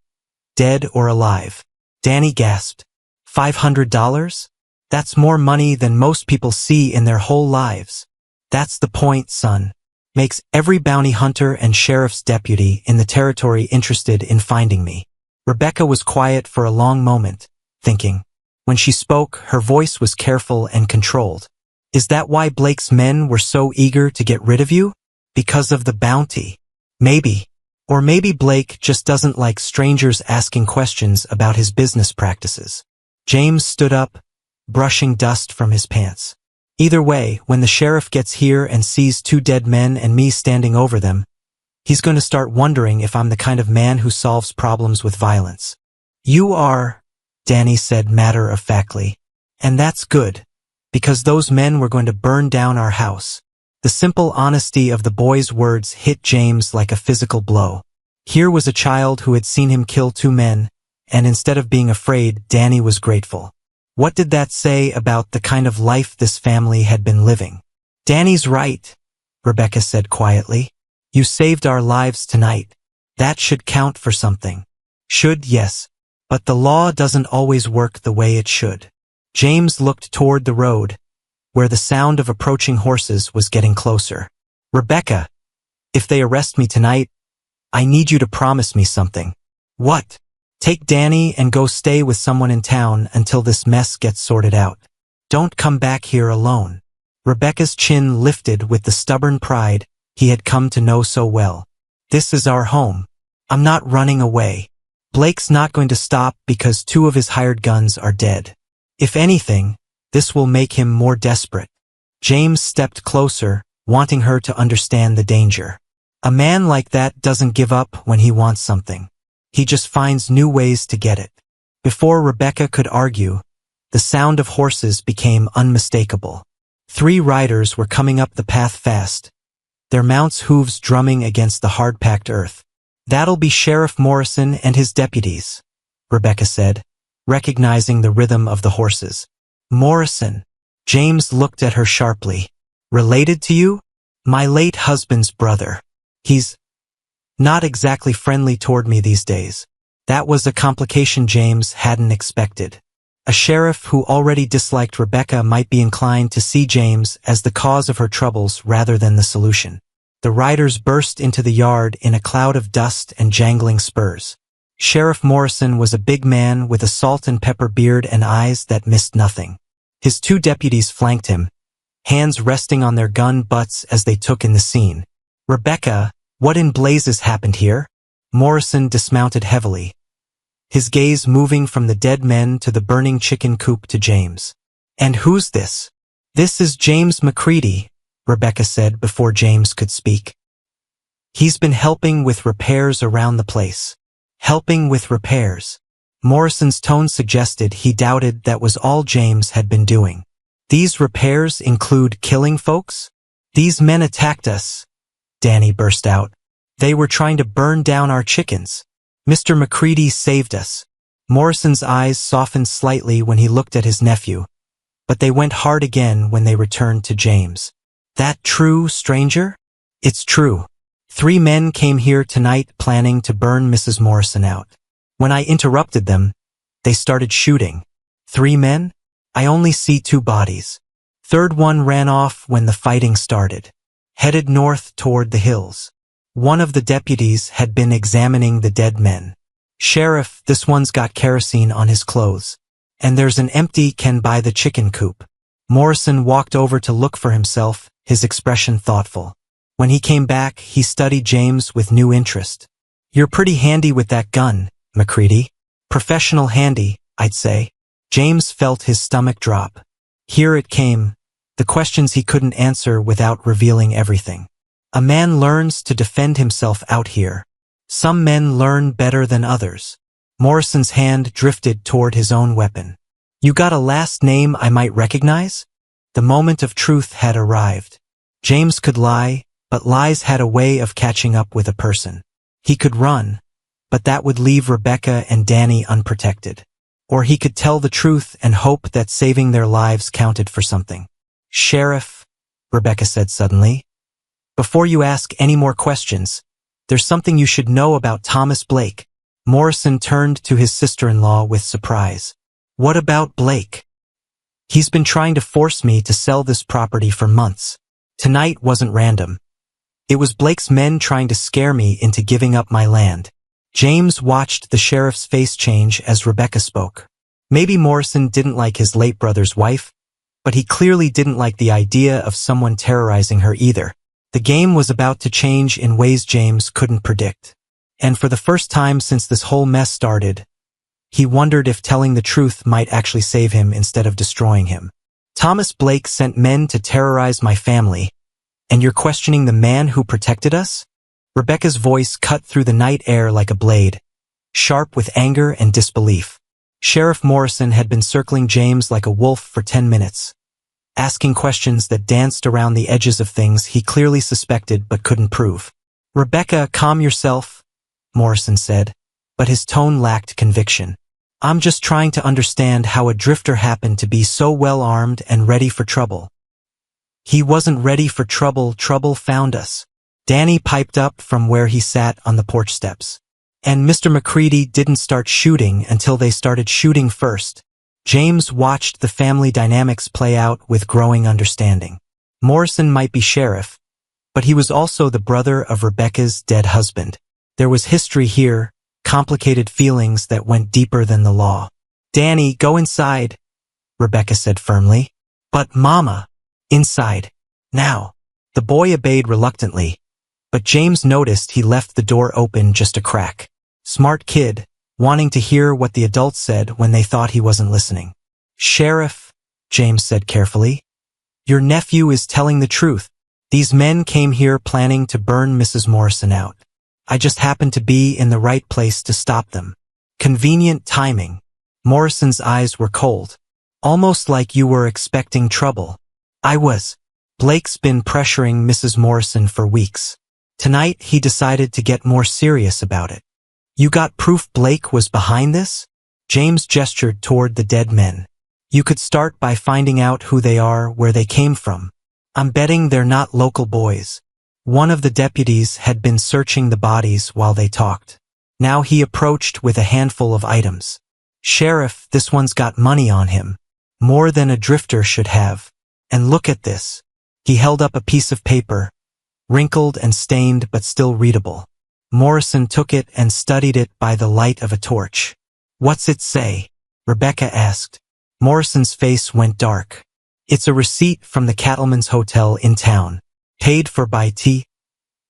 dead or alive." Danny gasped. $500? That's more money than most people see in their whole lives. "That's the point, son. Makes every bounty hunter and sheriff's deputy in the territory interested in finding me." Rebecca was quiet for a long moment, thinking. When she spoke, her voice was careful and controlled. "Is that why Blake's men were so eager to get rid of you? Because of the bounty?" "Maybe. Or maybe Blake just doesn't like strangers asking questions about his business practices." James stood up, brushing dust from his pants. "Either way, when the sheriff gets here and sees 2 dead men and me standing over them, he's going to start wondering if I'm the kind of man who solves problems with violence." "You are," Danny said matter-of-factly. "And that's good, because those men were going to burn down our house." The simple honesty of the boy's words hit James like a physical blow. Here was a child who had seen him kill 2 men, and instead of being afraid, Danny was grateful. What did that say about the kind of life this family had been living? Danny's right, Rebecca said quietly. You saved our lives tonight. That should count for something. Should, yes. But the law doesn't always work the way it should. James looked toward the road, where the sound of approaching horses was getting closer. Rebecca, if they arrest me tonight, I need you to promise me something. What? Take Danny and go stay with someone in town until this mess gets sorted out. Don't come back here alone. Rebecca's chin lifted with the stubborn pride he had come to know so well. This is our home. I'm not running away. Blake's not going to stop because 2 of his hired guns are dead. If anything, this will make him more desperate. James stepped closer, wanting her to understand the danger. A man like that doesn't give up when he wants something. He just finds new ways to get it. Before Rebecca could argue, the sound of horses became unmistakable. 3 riders were coming up the path fast, their mounts' hooves drumming against the hard-packed earth. That'll be Sheriff Morrison and his deputies, Rebecca said, recognizing the rhythm of the horses. Morrison. James looked at her sharply. Related to you? My late husband's brother. He's not exactly friendly toward me these days. That was a complication James hadn't expected. A sheriff who already disliked Rebecca might be inclined to see James as the cause of her troubles rather than the solution. The riders burst into the yard in a cloud of dust and jangling spurs. Sheriff Morrison was a big man with a salt and pepper beard and eyes that missed nothing. His 2 deputies flanked him, hands resting on their gun butts as they took in the scene. Rebecca, what in blazes happened here? Morrison dismounted heavily, his gaze moving from the dead men to the burning chicken coop to James. And who's this? This is James McCready, Rebecca said before James could speak. He's been helping with repairs around the place. Helping with repairs. Morrison's tone suggested he doubted that was all James had been doing. These repairs include killing folks? These men attacked us, Danny burst out. They were trying to burn down our chickens. Mr. McCready saved us. Morrison's eyes softened slightly when he looked at his nephew, but they went hard again when they returned to James. That true, stranger? It's true. 3 men came here tonight planning to burn Mrs. Morrison out. When I interrupted them, they started shooting. 3 men? I only see 2 bodies. 3rd one ran off when the fighting started, headed north toward the hills. One of the deputies had been examining the dead men. Sheriff, this one's got kerosene on his clothes. And there's an empty can by the chicken coop. Morrison walked over to look for himself, his expression thoughtful. When he came back, he studied James with new interest. You're pretty handy with that gun, McCready. Professional handy, I'd say. James felt his stomach drop. Here it came, the questions he couldn't answer without revealing everything. A man learns to defend himself out here. Some men learn better than others. Morrison's hand drifted toward his own weapon. You got a last name I might recognize? The moment of truth had arrived. James could lie, but lies had a way of catching up with a person. He could run, but that would leave Rebecca and Danny unprotected. Or he could tell the truth and hope that saving their lives counted for something. Sheriff, Rebecca said suddenly, before you ask any more questions, there's something you should know about Thomas Blake. Morrison turned to his sister-in-law with surprise. What about Blake? He's been trying to force me to sell this property for months. Tonight wasn't random. It was Blake's men trying to scare me into giving up my land. James watched the sheriff's face change as Rebecca spoke. Maybe Morrison didn't like his late brother's wife, but he clearly didn't like the idea of someone terrorizing her either. The game was about to change in ways James couldn't predict. And for the first time since this whole mess started, he wondered if telling the truth might actually save him instead of destroying him. Thomas Blake sent men to terrorize my family, and you're questioning the man who protected us? Rebecca's voice cut through the night air like a blade, sharp with anger and disbelief. Sheriff Morrison had been circling James like a wolf for 10 minutes, asking questions that danced around the edges of things he clearly suspected but couldn't prove. Rebecca, calm yourself, Morrison said, but his tone lacked conviction. I'm just trying to understand how a drifter happened to be so well armed and ready for trouble. He wasn't ready for trouble, trouble found us. Danny piped up from where he sat on the porch steps. And Mr. McCready didn't start shooting until they started shooting first. James watched the family dynamics play out with growing understanding. Morrison might be sheriff, but he was also the brother of Rebecca's dead husband. There was history here, complicated feelings that went deeper than the law. Danny, go inside, Rebecca said firmly. But Mama, inside, now. The boy obeyed reluctantly, but James noticed he left the door open just a crack. Smart kid, wanting to hear what the adults said when they thought he wasn't listening. Sheriff, James said carefully, your nephew is telling the truth. These men came here planning to burn Mrs. Morrison out. I just happened to be in the right place to stop them. Convenient timing. Morrison's eyes were cold. Almost like you were expecting trouble. I was. Blake's been pressuring Mrs. Morrison for weeks. Tonight he decided to get more serious about it. You got proof Blake was behind this? James gestured toward the dead men. You could start by finding out who they are, where they came from. I'm betting they're not local boys. One of the deputies had been searching the bodies while they talked. Now he approached with a handful of items. Sheriff, this one's got money on him. More than a drifter should have. And look at this. He held up a piece of paper, wrinkled and stained but still readable. Morrison took it and studied it by the light of a torch. What's it say? Rebecca asked. Morrison's face went dark. It's a receipt from the Cattleman's Hotel in town. Paid for by T.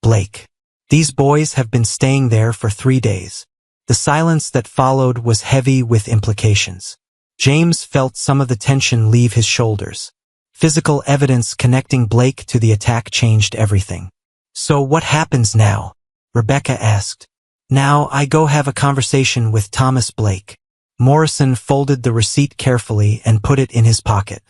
Blake. These boys have been staying there for 3 days. The silence that followed was heavy with implications. James felt some of the tension leave his shoulders. Physical evidence connecting Blake to the attack changed everything. So what happens now? Rebecca asked. Now I go have a conversation with Thomas Blake. Morrison folded the receipt carefully and put it in his pocket.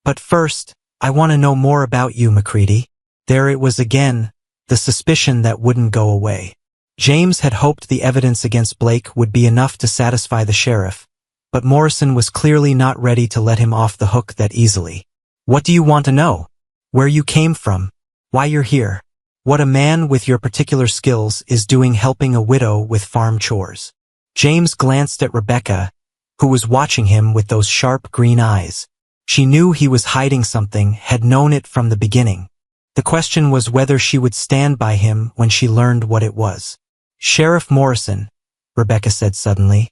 But first, I want to know more about you, McCready. There it was again, the suspicion that wouldn't go away. James had hoped the evidence against Blake would be enough to satisfy the sheriff, but Morrison was clearly not ready to let him off the hook that easily. What do you want to know? Where you came from? Why you're here? What a man with your particular skills is doing helping a widow with farm chores. James glanced at Rebecca, who was watching him with those sharp green eyes. She knew he was hiding something, had known it from the beginning. The question was whether she would stand by him when she learned what it was. Sheriff Morrison, Rebecca said suddenly.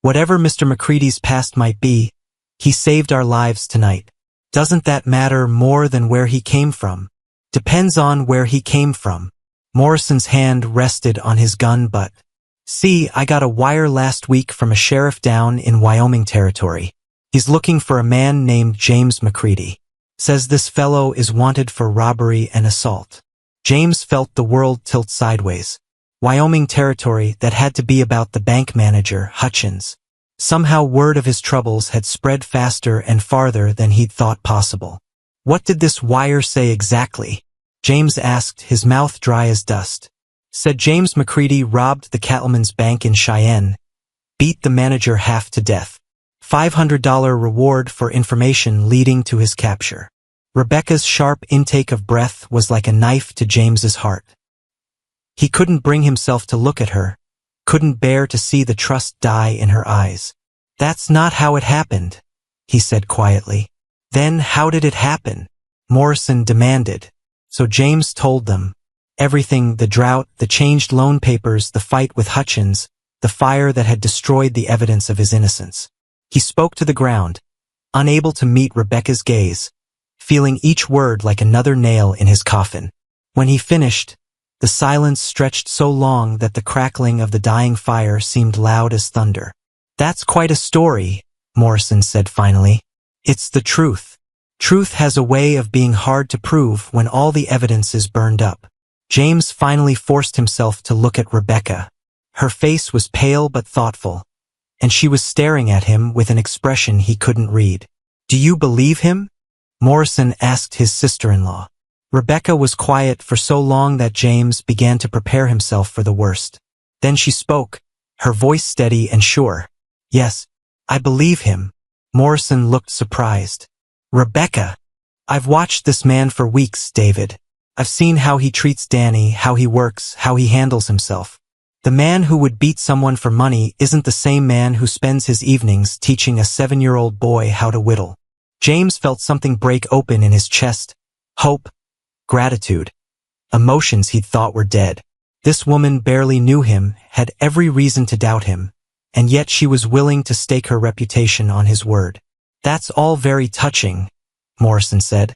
Whatever Mr. McCready's past might be, he saved our lives tonight. Doesn't that matter more than where he came from? Depends on where he came from. Morrison's hand rested on his gun butt. See, I got a wire last week from a sheriff down in Wyoming territory. He's looking for a man named James McCready. Says this fellow is wanted for robbery and assault. James felt the world tilt sideways. Wyoming territory, that had to be about the bank manager, Hutchins. Somehow word of his troubles had spread faster and farther than he'd thought possible. What did this wire say exactly? James asked, his mouth dry as dust. Said James McCready robbed the Cattleman's Bank in Cheyenne, beat the manager half to death. $500 reward for information leading to his capture. Rebecca's sharp intake of breath was like a knife to James's heart. He couldn't bring himself to look at her, couldn't bear to see the trust die in her eyes. That's not how it happened, he said quietly. Then how did it happen? Morrison demanded. So James told them. Everything, the drought, the changed loan papers, the fight with Hutchins, the fire that had destroyed the evidence of his innocence. He spoke to the ground, unable to meet Rebecca's gaze, feeling each word like another nail in his coffin. When he finished, the silence stretched so long that the crackling of the dying fire seemed loud as thunder. That's quite a story, Morrison said finally. It's the truth. Truth has a way of being hard to prove when all the evidence is burned up. James finally forced himself to look at Rebecca. Her face was pale but thoughtful, and she was staring at him with an expression he couldn't read. Do you believe him? Morrison asked his sister-in-law. Rebecca was quiet for so long that James began to prepare himself for the worst. Then she spoke, her voice steady and sure. Yes, I believe him. Morrison looked surprised. Rebecca, I've watched this man for weeks, David. I've seen how he treats Danny, how he works, how he handles himself. The man who would beat someone for money isn't the same man who spends his evenings teaching a 7-year-old boy how to whittle. James felt something break open in his chest. Hope, gratitude, emotions he'd thought were dead. This woman barely knew him, had every reason to doubt him, and yet she was willing to stake her reputation on his word. That's all very touching, Morrison said,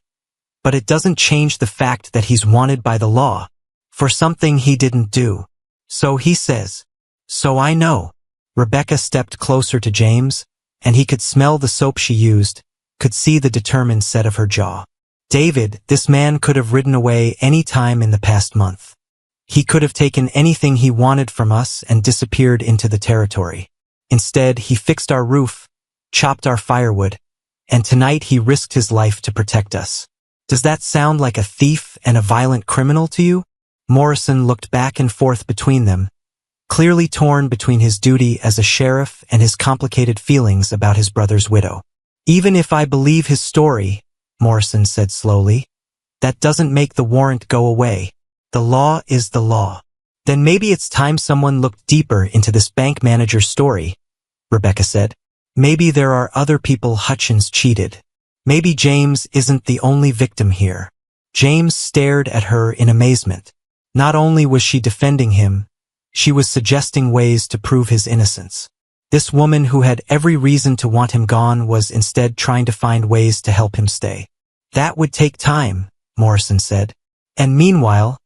but it doesn't change the fact that he's wanted by the law for something he didn't do. So he says. So I know. Rebecca stepped closer to James, and he could smell the soap she used, could see the determined set of her jaw. David, this man could have ridden away any time in the past month. He could have taken anything he wanted from us and disappeared into the territory. Instead, he fixed our roof, chopped our firewood, and tonight he risked his life to protect us. Does that sound like a thief and a violent criminal to you? Morrison looked back and forth between them, clearly torn between his duty as a sheriff and his complicated feelings about his brother's widow. Even if I believe his story, Morrison said slowly, that doesn't make the warrant go away. The law is the law. Then maybe it's time someone looked deeper into this bank manager's story, Rebecca said. Maybe there are other people Hutchins cheated. Maybe James isn't the only victim here. James stared at her in amazement. Not only was she defending him, she was suggesting ways to prove his innocence. This woman who had every reason to want him gone was instead trying to find ways to help him stay. That would take time, Morrison said. And meanwhile,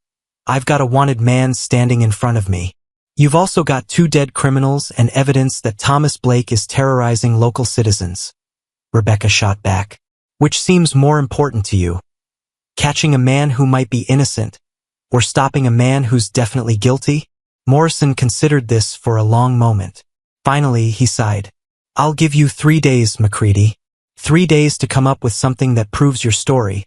I've got a wanted man standing in front of me. You've also got 2 dead criminals and evidence that Thomas Blake is terrorizing local citizens. Rebecca shot back. Which seems more important to you? Catching a man who might be innocent, or stopping a man who's definitely guilty? Morrison considered this for a long moment. Finally, he sighed. I'll give you 3 days, McCready. 3 days to come up with something that proves your story,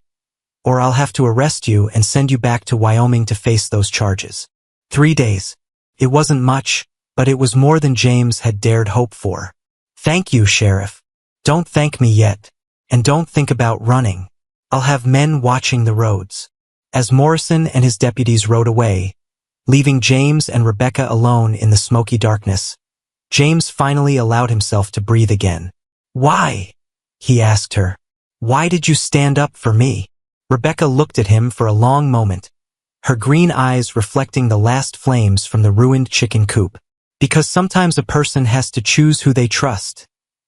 or I'll have to arrest you and send you back to Wyoming to face those charges. 3 days. It wasn't much, but it was more than James had dared hope for. Thank you, Sheriff. Don't thank me yet. And don't think about running. I'll have men watching the roads. As Morrison and his deputies rode away, leaving James and Rebecca alone in the smoky darkness, James finally allowed himself to breathe again. Why? He asked her. Why did you stand up for me? Rebecca looked at him for a long moment, her green eyes reflecting the last flames from the ruined chicken coop. Because sometimes a person has to choose who they trust,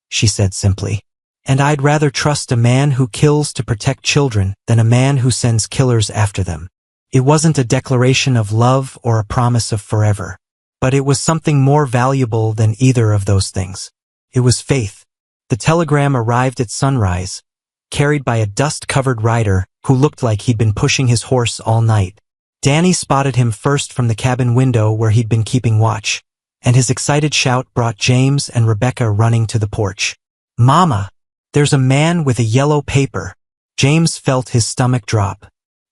she said simply. And I'd rather trust a man who kills to protect children than a man who sends killers after them. It wasn't a declaration of love or a promise of forever, but it was something more valuable than either of those things. It was faith. The telegram arrived at sunrise, carried by a dust-covered rider who looked like he'd been pushing his horse all night. Danny spotted him first from the cabin window where he'd been keeping watch, and his excited shout brought James and Rebecca running to the porch. Mama! There's a man with a yellow paper. James felt his stomach drop.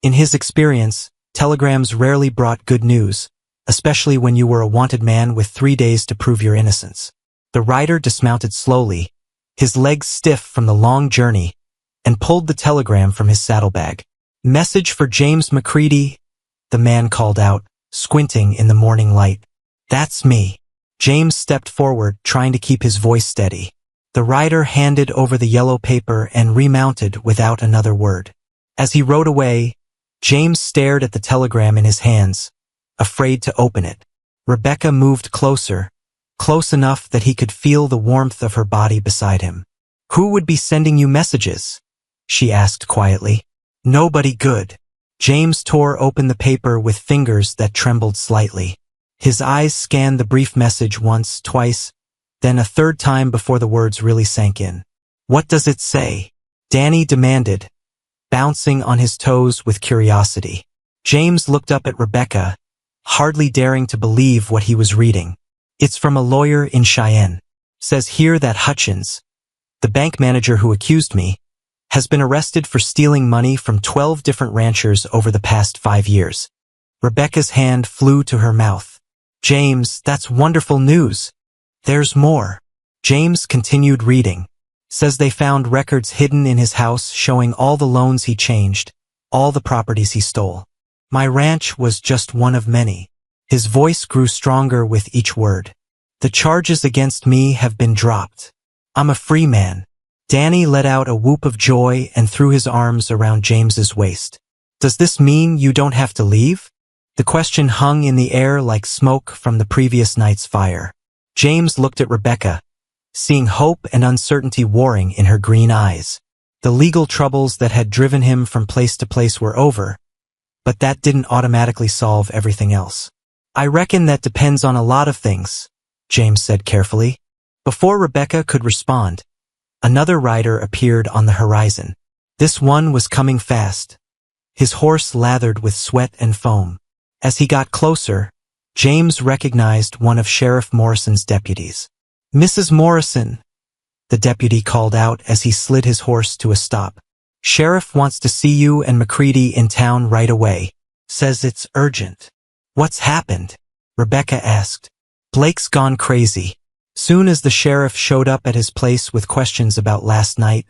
In his experience, telegrams rarely brought good news, especially when you were a wanted man with 3 days to prove your innocence. The rider dismounted slowly, his legs stiff from the long journey, and pulled the telegram from his saddlebag. Message for James McCready, the man called out, squinting in the morning light. That's me. James stepped forward, trying to keep his voice steady. The rider handed over the yellow paper and remounted without another word. As he rode away, James stared at the telegram in his hands, afraid to open it. Rebecca moved closer, close enough that he could feel the warmth of her body beside him. Who would be sending you messages? She asked quietly. Nobody good. James tore open the paper with fingers that trembled slightly. His eyes scanned the brief message once, twice, then a third time before the words really sank in. What does it say? Danny demanded, bouncing on his toes with curiosity. James looked up at Rebecca, hardly daring to believe what he was reading. It's from a lawyer in Cheyenne. Says here that Hutchins, the bank manager who accused me, has been arrested for stealing money from 12 different ranchers over the past 5 years. Rebecca's hand flew to her mouth. James, that's wonderful news. There's more. James continued reading. Says they found records hidden in his house showing all the loans he changed, all the properties he stole. My ranch was just one of many. His voice grew stronger with each word. The charges against me have been dropped. I'm a free man. Danny let out a whoop of joy and threw his arms around James's waist. Does this mean you don't have to leave? The question hung in the air like smoke from the previous night's fire. James looked at Rebecca, seeing hope and uncertainty warring in her green eyes. The legal troubles that had driven him from place to place were over, but that didn't automatically solve everything else. I reckon that depends on a lot of things, James said carefully. Before Rebecca could respond, another rider appeared on the horizon. This one was coming fast, his horse lathered with sweat and foam. As he got closer, James recognized one of Sheriff Morrison's deputies. Mrs. Morrison, the deputy called out as he slid his horse to a stop. Sheriff wants to see you and McCready in town right away. Says it's urgent. What's happened? Rebecca asked. Blake's gone crazy. Soon as the sheriff showed up at his place with questions about last night,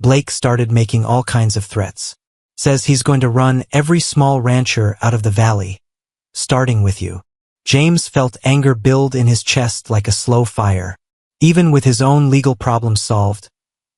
Blake started making all kinds of threats. Says he's going to run every small rancher out of the valley, starting with you. James felt anger build in his chest like a slow fire. Even with his own legal problems solved,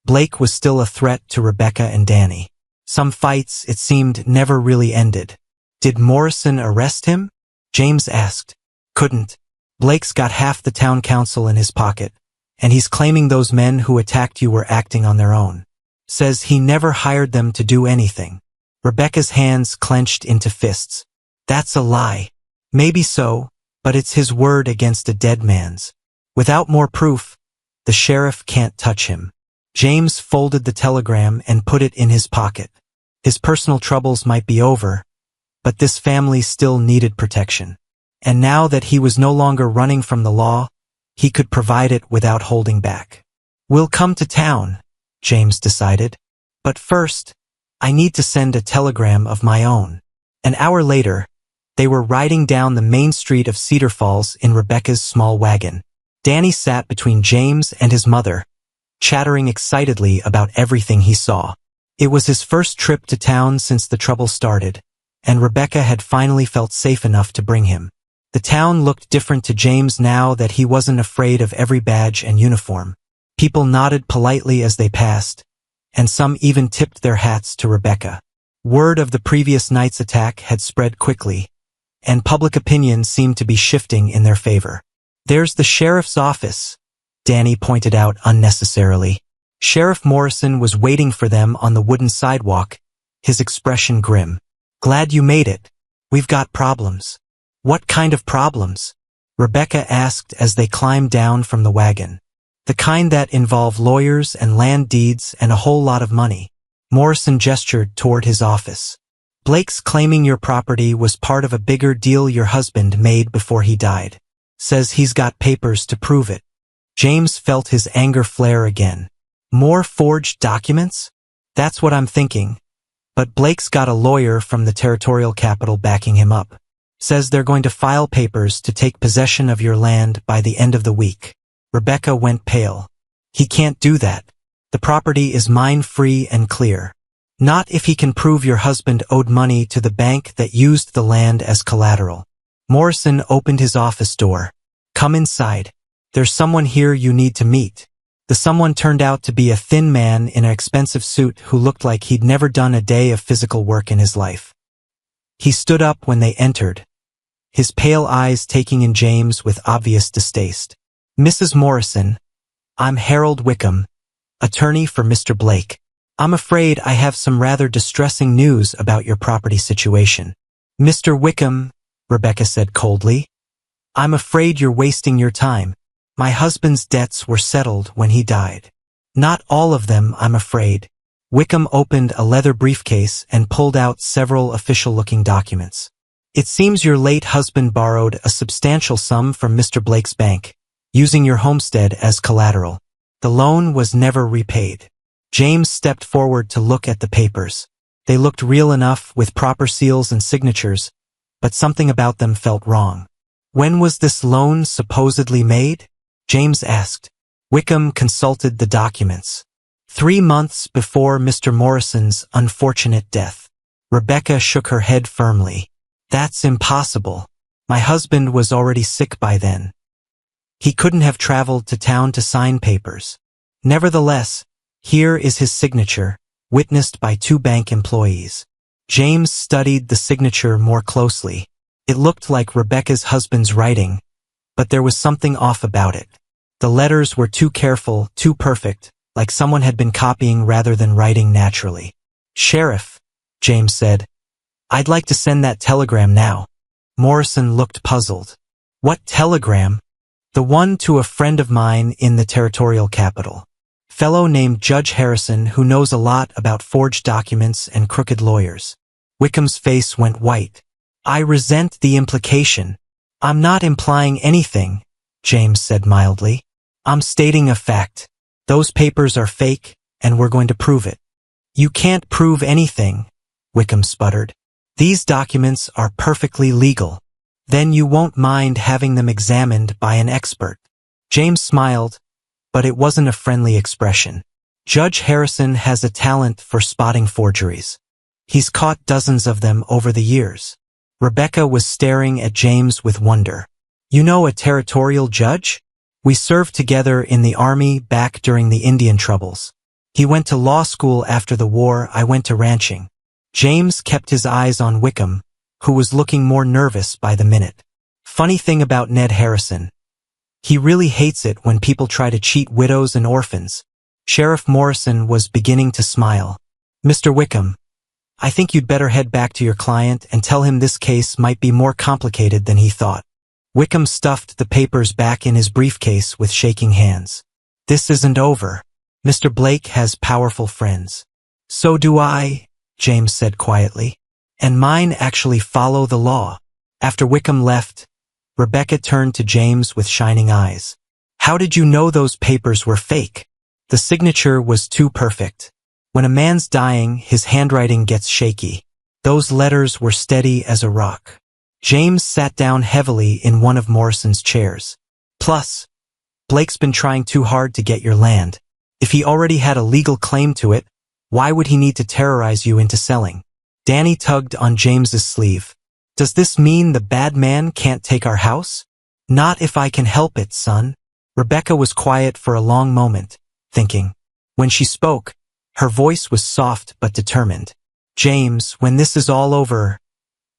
Blake was still a threat to Rebecca and Danny. Some fights, it seemed, never really ended. Did Morrison arrest him? James asked. Couldn't. Blake's got half the town council in his pocket, and he's claiming those men who attacked you were acting on their own. Says he never hired them to do anything. Rebecca's hands clenched into fists. That's a lie. Maybe so, but it's his word against a dead man's. Without more proof, the sheriff can't touch him. James folded the telegram and put it in his pocket. His personal troubles might be over, but this family still needed protection. And now that he was no longer running from the law, he could provide it without holding back. We'll come to town, James decided. But first, I need to send a telegram of my own. An hour later, they were riding down the main street of Cedar Falls in Rebecca's small wagon. Danny sat between James and his mother, chattering excitedly about everything he saw. It was his first trip to town since the trouble started, and Rebecca had finally felt safe enough to bring him. The town looked different to James now that he wasn't afraid of every badge and uniform. People nodded politely as they passed, and some even tipped their hats to Rebecca. Word of the previous night's attack had spread quickly, and public opinion seemed to be shifting in their favor. There's the sheriff's office, Danny pointed out unnecessarily. Sheriff Morrison was waiting for them on the wooden sidewalk, his expression grim. Glad you made it. We've got problems. What kind of problems? Rebecca asked as they climbed down from the wagon. The kind that involve lawyers and land deeds and a whole lot of money. Morrison gestured toward his office. Blake's claiming your property was part of a bigger deal your husband made before he died. Says he's got papers to prove it. James felt his anger flare again. More forged documents? That's what I'm thinking. But Blake's got a lawyer from the territorial capital backing him up. Says they're going to file papers to take possession of your land by the end of the week. Rebecca went pale. He can't do that. The property is mine free and clear. Not if he can prove your husband owed money to the bank that used the land as collateral. Morrison opened his office door. Come inside. There's someone here you need to meet. The someone turned out to be a thin man in an expensive suit who looked like he'd never done a day of physical work in his life. He stood up when they entered, his pale eyes taking in James with obvious distaste. Mrs. Morrison, I'm Harold Wickham, attorney for Mr. Blake. I'm afraid I have some rather distressing news about your property situation. Mr. Wickham, Rebecca said coldly, I'm afraid you're wasting your time. My husband's debts were settled when he died. Not all of them, I'm afraid. Wickham opened a leather briefcase and pulled out several official-looking documents. It seems your late husband borrowed a substantial sum from Mr. Blake's bank, using your homestead as collateral. The loan was never repaid. James stepped forward to look at the papers. They looked real enough with proper seals and signatures, but something about them felt wrong. When was this loan supposedly made? James asked. Wickham consulted the documents. 3 months before Mr. Morrison's unfortunate death. Rebecca shook her head firmly. That's impossible. My husband was already sick by then. He couldn't have traveled to town to sign papers. Nevertheless, here is his signature, witnessed by 2 bank employees. James studied the signature more closely. It looked like Rebecca's husband's writing, but there was something off about it. The letters were too careful, too perfect, like someone had been copying rather than writing naturally. "Sheriff," James said, "I'd like to send that telegram now." Morrison looked puzzled. "What telegram?" "The one to a friend of mine in the territorial capital. Fellow named Judge Harrison who knows a lot about forged documents and crooked lawyers." Wickham's face went white. "I resent the implication." "I'm not implying anything," James said mildly. "I'm stating a fact. Those papers are fake, and we're going to prove it." "You can't prove anything," Wickham sputtered. "These documents are perfectly legal. Then you won't mind having them examined by an expert." James smiled, but it wasn't a friendly expression. "Judge Harrison has a talent for spotting forgeries. He's caught dozens of them over the years." Rebecca was staring at James with wonder. "You know a territorial judge? We served together in the army back during the Indian Troubles. He went to law school after the war. I went to ranching." James kept his eyes on Wickham, who was looking more nervous by the minute. "Funny thing about Ned Harrison. He really hates it when people try to cheat widows and orphans." Sheriff Morrison was beginning to smile. "Mr. Wickham, I think you'd better head back to your client and tell him this case might be more complicated than he thought." Wickham stuffed the papers back in his briefcase with shaking hands. "This isn't over. Mr. Blake has powerful friends." "So do I," James said quietly. "And mine actually follow the law." After Wickham left, Rebecca turned to James with shining eyes. "How did you know those papers were fake?" "The signature was too perfect. When a man's dying, his handwriting gets shaky. Those letters were steady as a rock." James sat down heavily in one of Morrison's chairs. "Plus, Blake's been trying too hard to get your land. If he already had a legal claim to it, why would he need to terrorize you into selling?" Danny tugged on James's sleeve. "Does this mean the bad man can't take our house?" "Not if I can help it, son." Rebecca was quiet for a long moment, thinking. When she spoke, her voice was soft but determined. "James, when this is all over,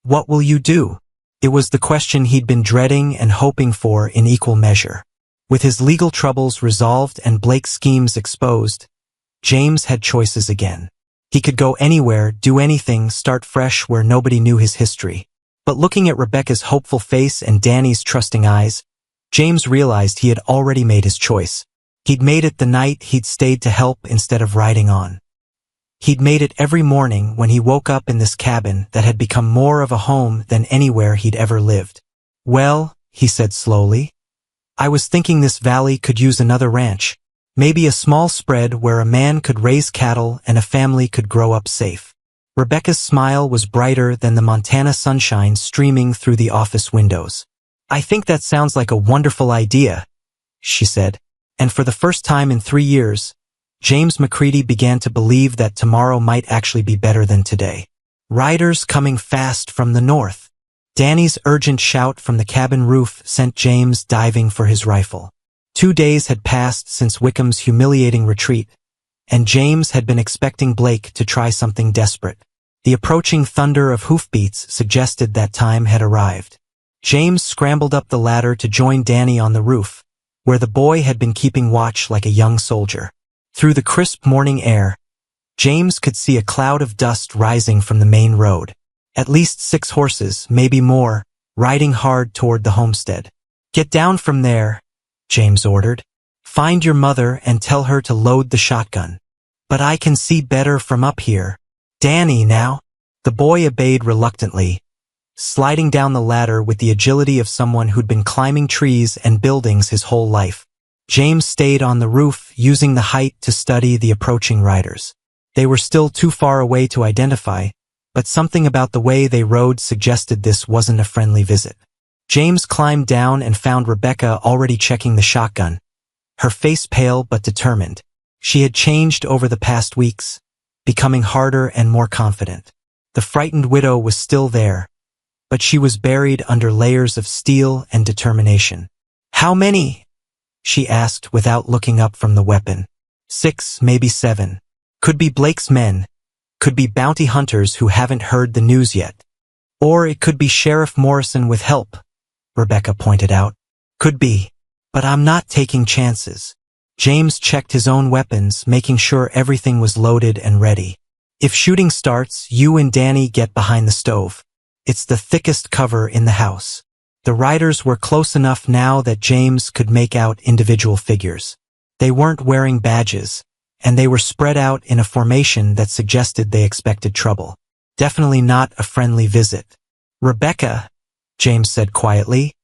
what will you do?" It was the question he'd been dreading and hoping for in equal measure. With his legal troubles resolved and Blake's schemes exposed, James had choices again. He could go anywhere, do anything, start fresh where nobody knew his history. But looking at Rebecca's hopeful face and Danny's trusting eyes, James realized he had already made his choice. He'd made it the night he'd stayed to help instead of riding on. He'd made it every morning when he woke up in this cabin that had become more of a home than anywhere he'd ever lived. "Well," he said slowly, "I was thinking this valley could use another ranch. Maybe a small spread where a man could raise cattle and a family could grow up safe." Rebecca's smile was brighter than the Montana sunshine streaming through the office windows. "I think that sounds like a wonderful idea," she said. And for the first time in 3 years, James McCready began to believe that tomorrow might actually be better than today. "Riders coming fast from the north." Danny's urgent shout from the cabin roof sent James diving for his rifle. 2 days had passed since Wickham's humiliating retreat, and James had been expecting Blake to try something desperate. The approaching thunder of hoofbeats suggested that time had arrived. James scrambled up the ladder to join Danny on the roof, where the boy had been keeping watch like a young soldier. Through the crisp morning air, James could see a cloud of dust rising from the main road. At least 6 horses, maybe more, riding hard toward the homestead. "Get down from there," James ordered. "Find your mother and tell her to load the shotgun." "But I can see better from up here." "Danny, now." The boy obeyed reluctantly, sliding down the ladder with the agility of someone who'd been climbing trees and buildings his whole life. James stayed on the roof, using the height to study the approaching riders. They were still too far away to identify, but something about the way they rode suggested this wasn't a friendly visit. James climbed down and found Rebecca already checking the shotgun, her face pale but determined. She had changed over the past weeks, becoming harder and more confident. The frightened widow was still there, but she was buried under layers of steel and determination. "How many?" she asked without looking up from the weapon. 6, maybe 7. Could be Blake's men, could be bounty hunters who haven't heard the news yet. Or it could be Sheriff Morrison with help, Rebecca pointed out. Could be, but I'm not taking chances. James checked his own weapons, making sure everything was loaded and ready. If shooting starts, you and Danny get behind the stove. It's the thickest cover in the house. The riders were close enough now that James could make out individual figures. They weren't wearing badges, and they were spread out in a formation that suggested they expected trouble. Definitely not a friendly visit. "Rebecca," James said quietly,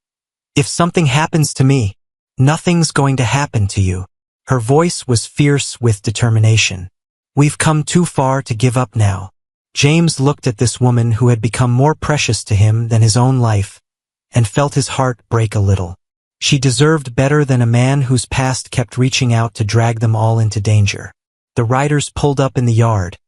"if something happens to me, nothing's going to happen to you." Her voice was fierce with determination. "We've come too far to give up now." James looked at this woman who had become more precious to him than his own life, and felt his heart break a little. She deserved better than a man whose past kept reaching out to drag them all into danger. The riders pulled up in the yard,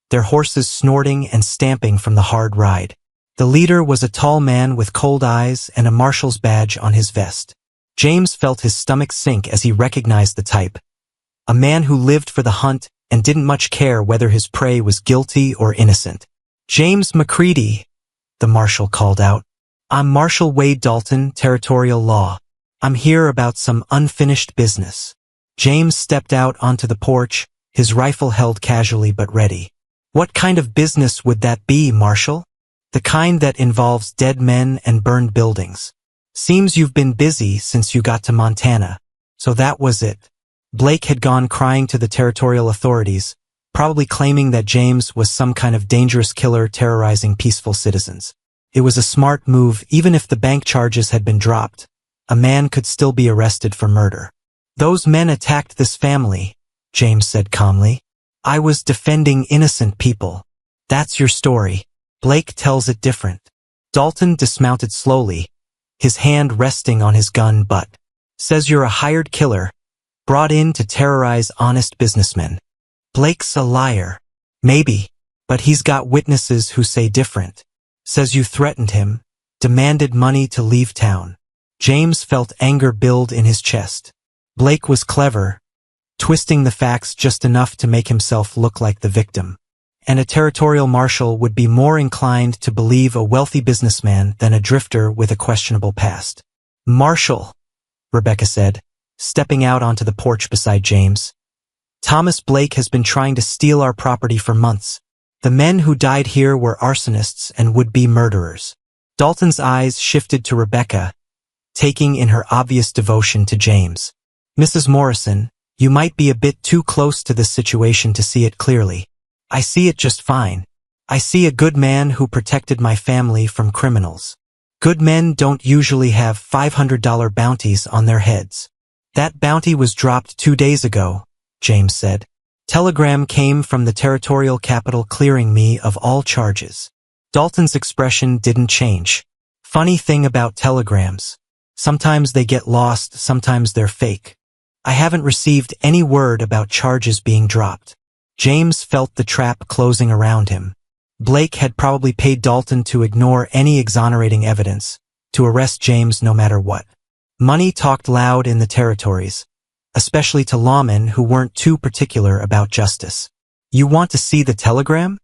their horses snorting and stamping from the hard ride. The leader was a tall man with cold eyes and a marshal's badge on his vest. James felt his stomach sink as he recognized the type. A man who lived for the hunt and didn't much care whether his prey was guilty or innocent. "James McCready," the marshal called out. "I'm Marshal Wade Dalton, Territorial Law. I'm here about some unfinished business." James stepped out onto the porch, his rifle held casually but ready. "What kind of business would that be, Marshal?" "The kind that involves dead men and burned buildings. Seems you've been busy since you got to Montana." So that was it. Blake had gone crying to the territorial authorities, probably claiming that James was some kind of dangerous killer terrorizing peaceful citizens. It was a smart move. Even if the bank charges had been dropped, a man could still be arrested for murder. "Those men attacked this family," James said calmly. "I was defending innocent people." "That's your story. Blake tells it different." Dalton dismounted slowly, his hand resting on his gun butt. "Says you're a hired killer, brought in to terrorize honest businessmen." "Blake's a liar." "Maybe, but he's got witnesses who say different." "Says you threatened him, demanded money to leave town." James felt anger build in his chest. Blake was clever, twisting the facts just enough to make himself look like the victim. And a territorial marshal would be more inclined to believe a wealthy businessman than a drifter with a questionable past. "Marshal," Rebecca said, stepping out onto the porch beside James. "Thomas Blake has been trying to steal our property for months. The men who died here were arsonists and would-be murderers." Dalton's eyes shifted to Rebecca, taking in her obvious devotion to James. "Mrs. Morrison, you might be a bit too close to this situation to see it clearly. I see it just fine. I see a good man who protected my family from criminals. Good men don't usually have $500 bounties on their heads." "That bounty was dropped 2 days ago," James said. "Telegram came from the territorial capital clearing me of all charges." Dalton's expression didn't change. "Funny thing about telegrams. Sometimes they get lost, sometimes they're fake. I haven't received any word about charges being dropped." James felt the trap closing around him. Blake had probably paid Dalton to ignore any exonerating evidence, to arrest James no matter what. Money talked loud in the territories, especially to lawmen who weren't too particular about justice. "You want to see the telegram?"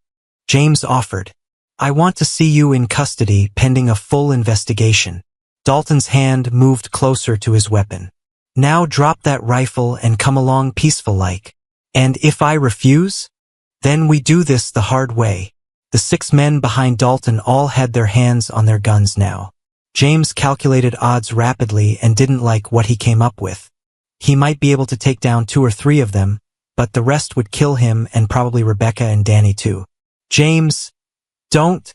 James offered. "I want to see you in custody pending a full investigation." Dalton's hand moved closer to his weapon. "Now drop that rifle and come along peaceful-like. And if I refuse? Then we do this the hard way." The 6 men behind Dalton all had their hands on their guns now. James calculated odds rapidly and didn't like what he came up with. He might be able to take down 2 or 3 of them, but the rest would kill him and probably Rebecca and Danny too. "James, don't,"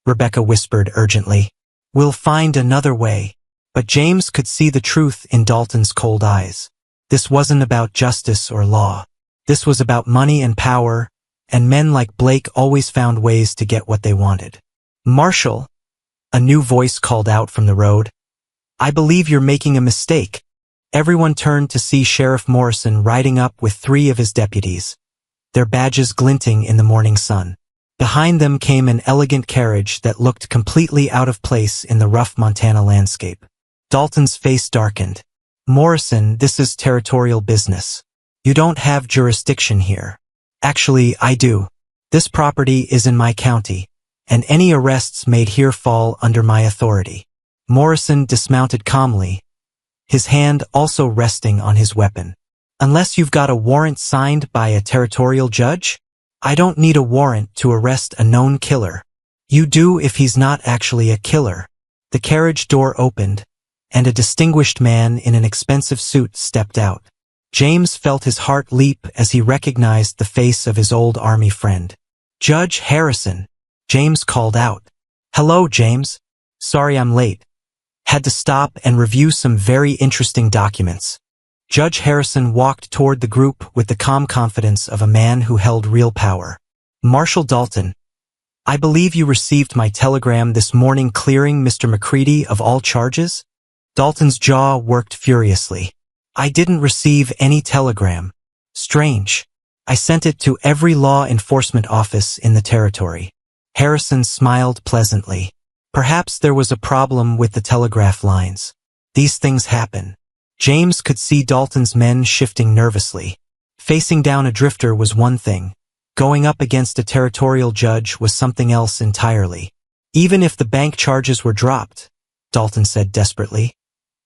Rebecca whispered urgently. "We'll find another way." But James could see the truth in Dalton's cold eyes. This wasn't about justice or law. This was about money and power, and men like Blake always found ways to get what they wanted. "Marshal," a new voice called out from the road. "I believe you're making a mistake." Everyone turned to see Sheriff Morrison riding up with 3 of his deputies, their badges glinting in the morning sun. Behind them came an elegant carriage that looked completely out of place in the rough Montana landscape. Dalton's face darkened. "Morrison, this is territorial business. You don't have jurisdiction here." "Actually, I do. This property is in my county, and any arrests made here fall under my authority." Morrison dismounted calmly, his hand also resting on his weapon. "Unless you've got a warrant signed by a territorial judge? I don't need a warrant to arrest a known killer." "You do if he's not actually a killer." The carriage door opened, and a distinguished man in an expensive suit stepped out. James felt his heart leap as he recognized the face of his old army friend. "Judge Harrison," James called out. "Hello, James. Sorry I'm late. Had to stop and review some very interesting documents." Judge Harrison walked toward the group with the calm confidence of a man who held real power. "Marshal Dalton, I believe you received my telegram this morning clearing Mr. McCready of all charges?" Dalton's jaw worked furiously. "I didn't receive any telegram. Strange. I sent it to every law enforcement office in the territory." Harrison smiled pleasantly. Perhaps there was a problem with the telegraph lines. These things happen. James could see Dalton's men shifting nervously. Facing down a drifter was one thing. Going up against a territorial judge was something else entirely. "Even if the bank charges were dropped," Dalton said desperately,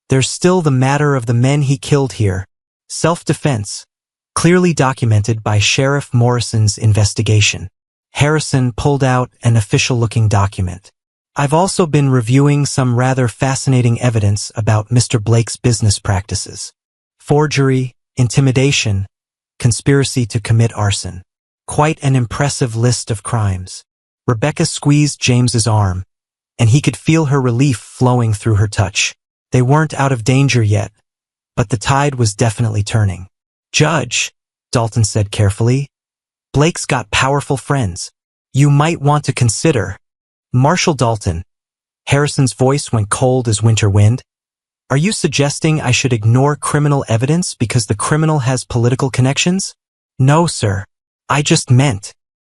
"there's still the matter of the men he killed here. Self-defense, clearly documented by Sheriff Morrison's investigation." Harrison pulled out an official-looking document. "I've also been reviewing some rather fascinating evidence about Mr. Blake's business practices. Forgery, intimidation, conspiracy to commit arson. Quite an impressive list of crimes." Rebecca squeezed James's arm, and he could feel her relief flowing through her touch. They weren't out of danger yet, but the tide was definitely turning. "Judge," Dalton said carefully, "Blake's got powerful friends. You might want to consider—" "Marshal Dalton," Harrison's voice went cold as winter wind, "are you suggesting I should ignore criminal evidence because the criminal has political connections?" "No, sir. I just meant.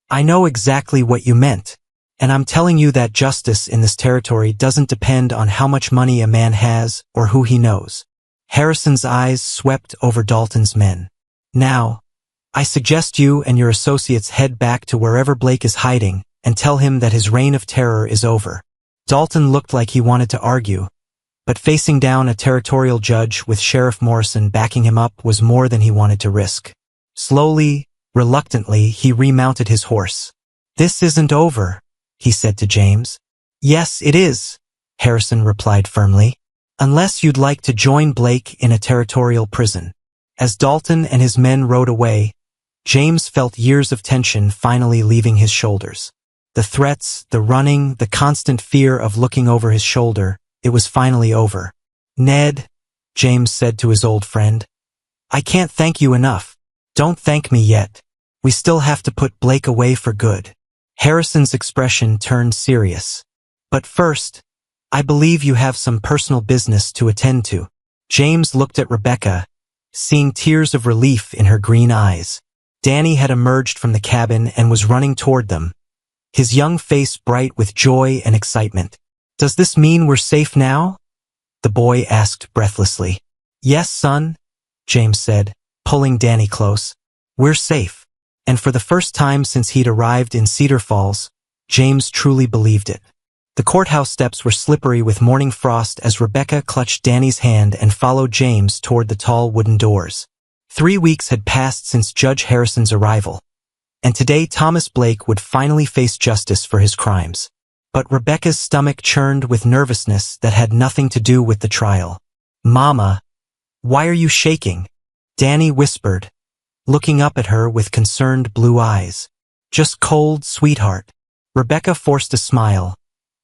I know exactly what you meant. And I'm telling you that justice in this territory doesn't depend on how much money a man has or who he knows." Harrison's eyes swept over Dalton's men. "Now, I suggest you and your associates head back to wherever Blake is hiding and tell him that his reign of terror is over." Dalton looked like he wanted to argue, but facing down a territorial judge with Sheriff Morrison backing him up was more than he wanted to risk. Slowly, reluctantly, he remounted his horse. "This isn't over," he said to James. "Yes, it is," Harrison replied firmly. "Unless you'd like to join Blake in a territorial prison." As Dalton and his men rode away, James felt years of tension finally leaving his shoulders. The threats, the running, the constant fear of looking over his shoulder, it was finally over. "Ned," James said to his old friend, "I can't thank you enough. Don't thank me yet. We still have to put Blake away for good." Harrison's expression turned serious. "But first, I believe you have some personal business to attend to." James looked at Rebecca, seeing tears of relief in her green eyes. Danny had emerged from the cabin and was running toward them, his young face bright with joy and excitement. "Does this mean we're safe now?" the boy asked breathlessly. "Yes, son," James said, pulling Danny close. "We're safe." And for the first time since he'd arrived in Cedar Falls, James truly believed it. The courthouse steps were slippery with morning frost as Rebecca clutched Danny's hand and followed James toward the tall wooden doors. 3 weeks had passed since Judge Harrison's arrival, and today Thomas Blake would finally face justice for his crimes. But Rebecca's stomach churned with nervousness that had nothing to do with the trial. "Mama, why are you shaking?" Danny whispered, looking up at her with concerned blue eyes. "Just cold, sweetheart." Rebecca forced a smile,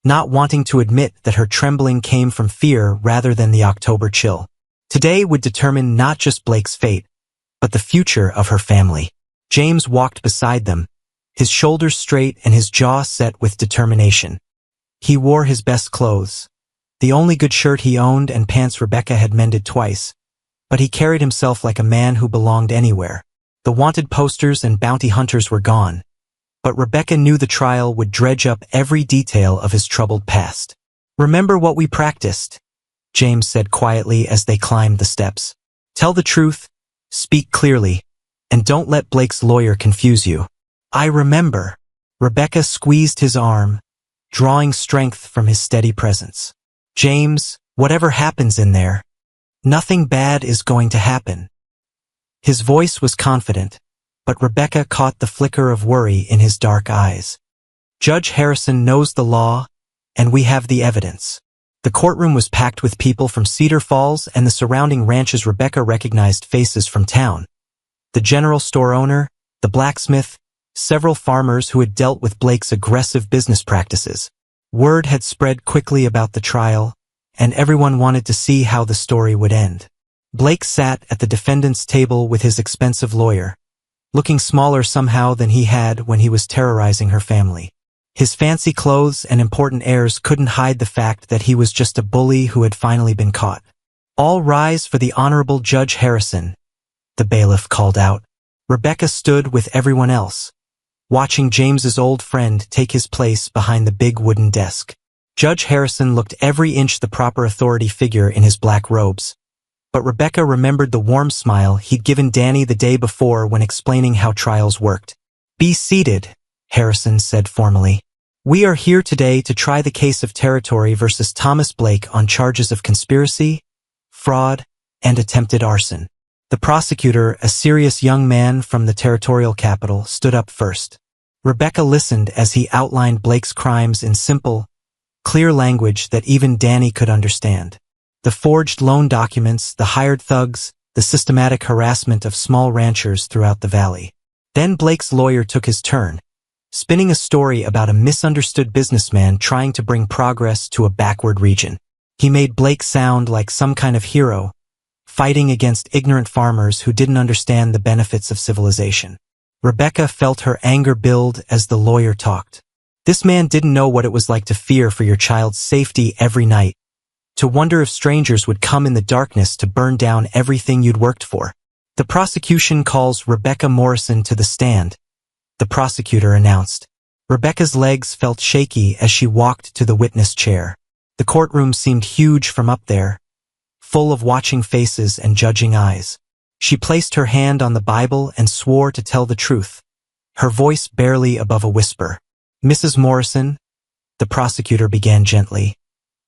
not wanting to admit that her trembling came from fear rather than the October chill. Today would determine not just Blake's fate, but the future of her family. James walked beside them, his shoulders straight and his jaw set with determination. He wore his best clothes, the only good shirt he owned and pants Rebecca had mended twice, but he carried himself like a man who belonged anywhere. The wanted posters and bounty hunters were gone, but Rebecca knew the trial would dredge up every detail of his troubled past. "Remember what we practiced," James said quietly as they climbed the steps. "Tell the truth, speak clearly, and don't let Blake's lawyer confuse you." "I remember." Rebecca squeezed his arm, drawing strength from his steady presence. "James, whatever happens in there, nothing bad is going to happen." His voice was confident, but Rebecca caught the flicker of worry in his dark eyes. "Judge Harrison knows the law, and we have the evidence." The courtroom was packed with people from Cedar Falls and the surrounding ranches. Rebecca recognized faces from town. The general store owner, the blacksmith, several farmers who had dealt with Blake's aggressive business practices. Word had spread quickly about the trial, and everyone wanted to see how the story would end. Blake sat at the defendant's table with his expensive lawyer, looking smaller somehow than he had when he was terrorizing her family. His fancy clothes and important airs couldn't hide the fact that he was just a bully who had finally been caught. "All rise for the Honorable Judge Harrison," the bailiff called out. Rebecca stood with everyone else, watching James's old friend take his place behind the big wooden desk. Judge Harrison looked every inch the proper authority figure in his black robes, but Rebecca remembered the warm smile he'd given Danny the day before when explaining how trials worked. "Be seated," Harrison said formally. "We are here today to try the case of Territory versus Thomas Blake on charges of conspiracy, fraud, and attempted arson." The prosecutor, a serious young man from the territorial capital, stood up first. Rebecca listened as he outlined Blake's crimes in simple, clear language that even Danny could understand. The forged loan documents, the hired thugs, the systematic harassment of small ranchers throughout the valley. Then Blake's lawyer took his turn, spinning a story about a misunderstood businessman trying to bring progress to a backward region. He made Blake sound like some kind of hero, fighting against ignorant farmers who didn't understand the benefits of civilization. Rebecca felt her anger build as the lawyer talked. This man didn't know what it was like to fear for your child's safety every night, to wonder if strangers would come in the darkness to burn down everything you'd worked for. "The prosecution calls Rebecca Morrison to the stand," the prosecutor announced. Rebecca's legs felt shaky as she walked to the witness chair. The courtroom seemed huge from up there, full of watching faces and judging eyes. She placed her hand on the Bible and swore to tell the truth, her voice barely above a whisper. "Mrs. Morrison," the prosecutor began gently,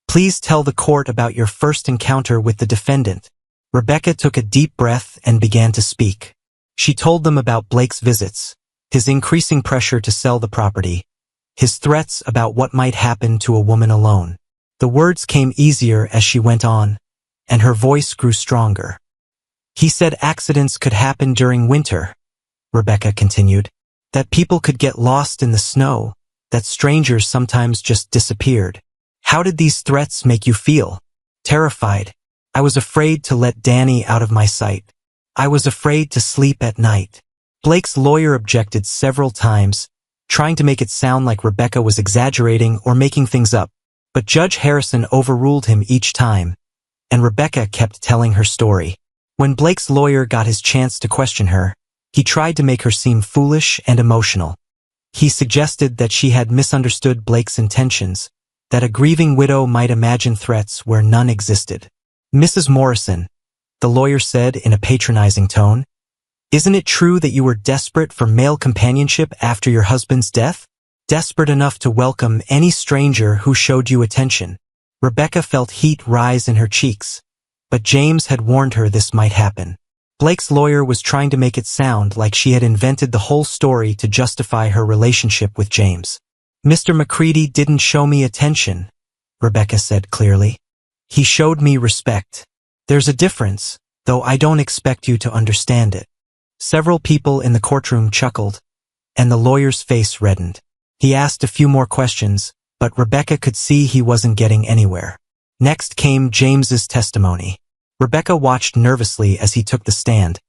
"please tell the court about your first encounter with the defendant." Rebecca took a deep breath and began to speak. She told them about Blake's visits, his increasing pressure to sell the property, his threats about what might happen to a woman alone. The words came easier as she went on, and her voice grew stronger. "He said accidents could happen during winter," Rebecca continued, "that people could get lost in the snow, that strangers sometimes just disappeared. How did these threats make you feel?" "Terrified. I was afraid to let Danny out of my sight. I was afraid to sleep at night." Blake's lawyer objected several times, trying to make it sound like Rebecca was exaggerating or making things up, but Judge Harrison overruled him each time, and Rebecca kept telling her story. When Blake's lawyer got his chance to question her, he tried to make her seem foolish and emotional. He suggested that she had misunderstood Blake's intentions, that a grieving widow might imagine threats where none existed. "Mrs. Morrison," the lawyer said in a patronizing tone, "isn't it true that you were desperate for male companionship after your husband's death? Desperate enough to welcome any stranger who showed you attention?" Rebecca felt heat rise in her cheeks, but James had warned her this might happen. Blake's lawyer was trying to make it sound like she had invented the whole story to justify her relationship with James. "Mr. McCready didn't show me attention," Rebecca said clearly. "He showed me respect. There's a difference, though I don't expect you to understand it." Several people in the courtroom chuckled, and the lawyer's face reddened. He asked a few more questions, but Rebecca could see he wasn't getting anywhere. Next came James's testimony. Rebecca watched nervously as he took the stand,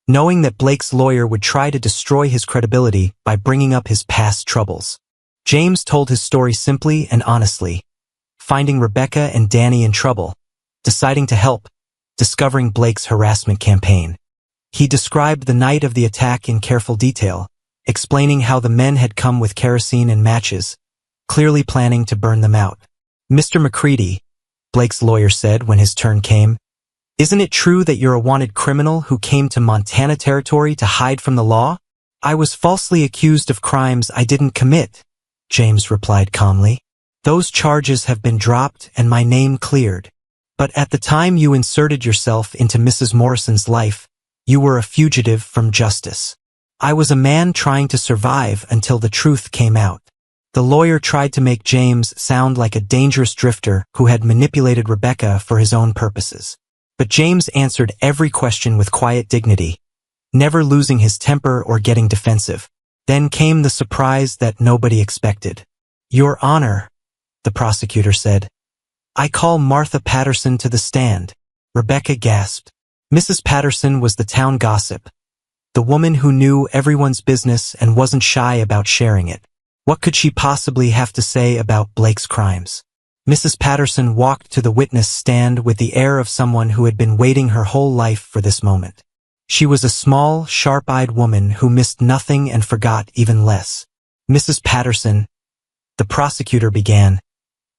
knowing that Blake's lawyer would try to destroy his credibility by bringing up his past troubles. James told his story simply and honestly, finding Rebecca and Danny in trouble, deciding to help, discovering Blake's harassment campaign. He described the night of the attack in careful detail, explaining how the men had come with kerosene and matches, clearly planning to burn them out. "Mr. McCready," Blake's lawyer said when his turn came, "isn't it true that you're a wanted criminal who came to Montana territory to hide from the law?" "I was falsely accused of crimes I didn't commit," James replied calmly. "Those charges have been dropped and my name cleared. But at the time you inserted yourself into Mrs. Morrison's life, you were a fugitive from justice. I was a man trying to survive until the truth came out." The lawyer tried to make James sound like a dangerous drifter who had manipulated Rebecca for his own purposes. But James answered every question with quiet dignity, never losing his temper or getting defensive. Then came the surprise that nobody expected. "Your Honor," the prosecutor said, "I call Martha Patterson to the stand." Rebecca gasped. Mrs. Patterson was the town gossip, the woman who knew everyone's business and wasn't shy about sharing it. What could she possibly have to say about Blake's crimes? Mrs. Patterson walked to the witness stand with the air of someone who had been waiting her whole life for this moment. She was a small, sharp-eyed woman who missed nothing and forgot even less. "Mrs. Patterson," the prosecutor began,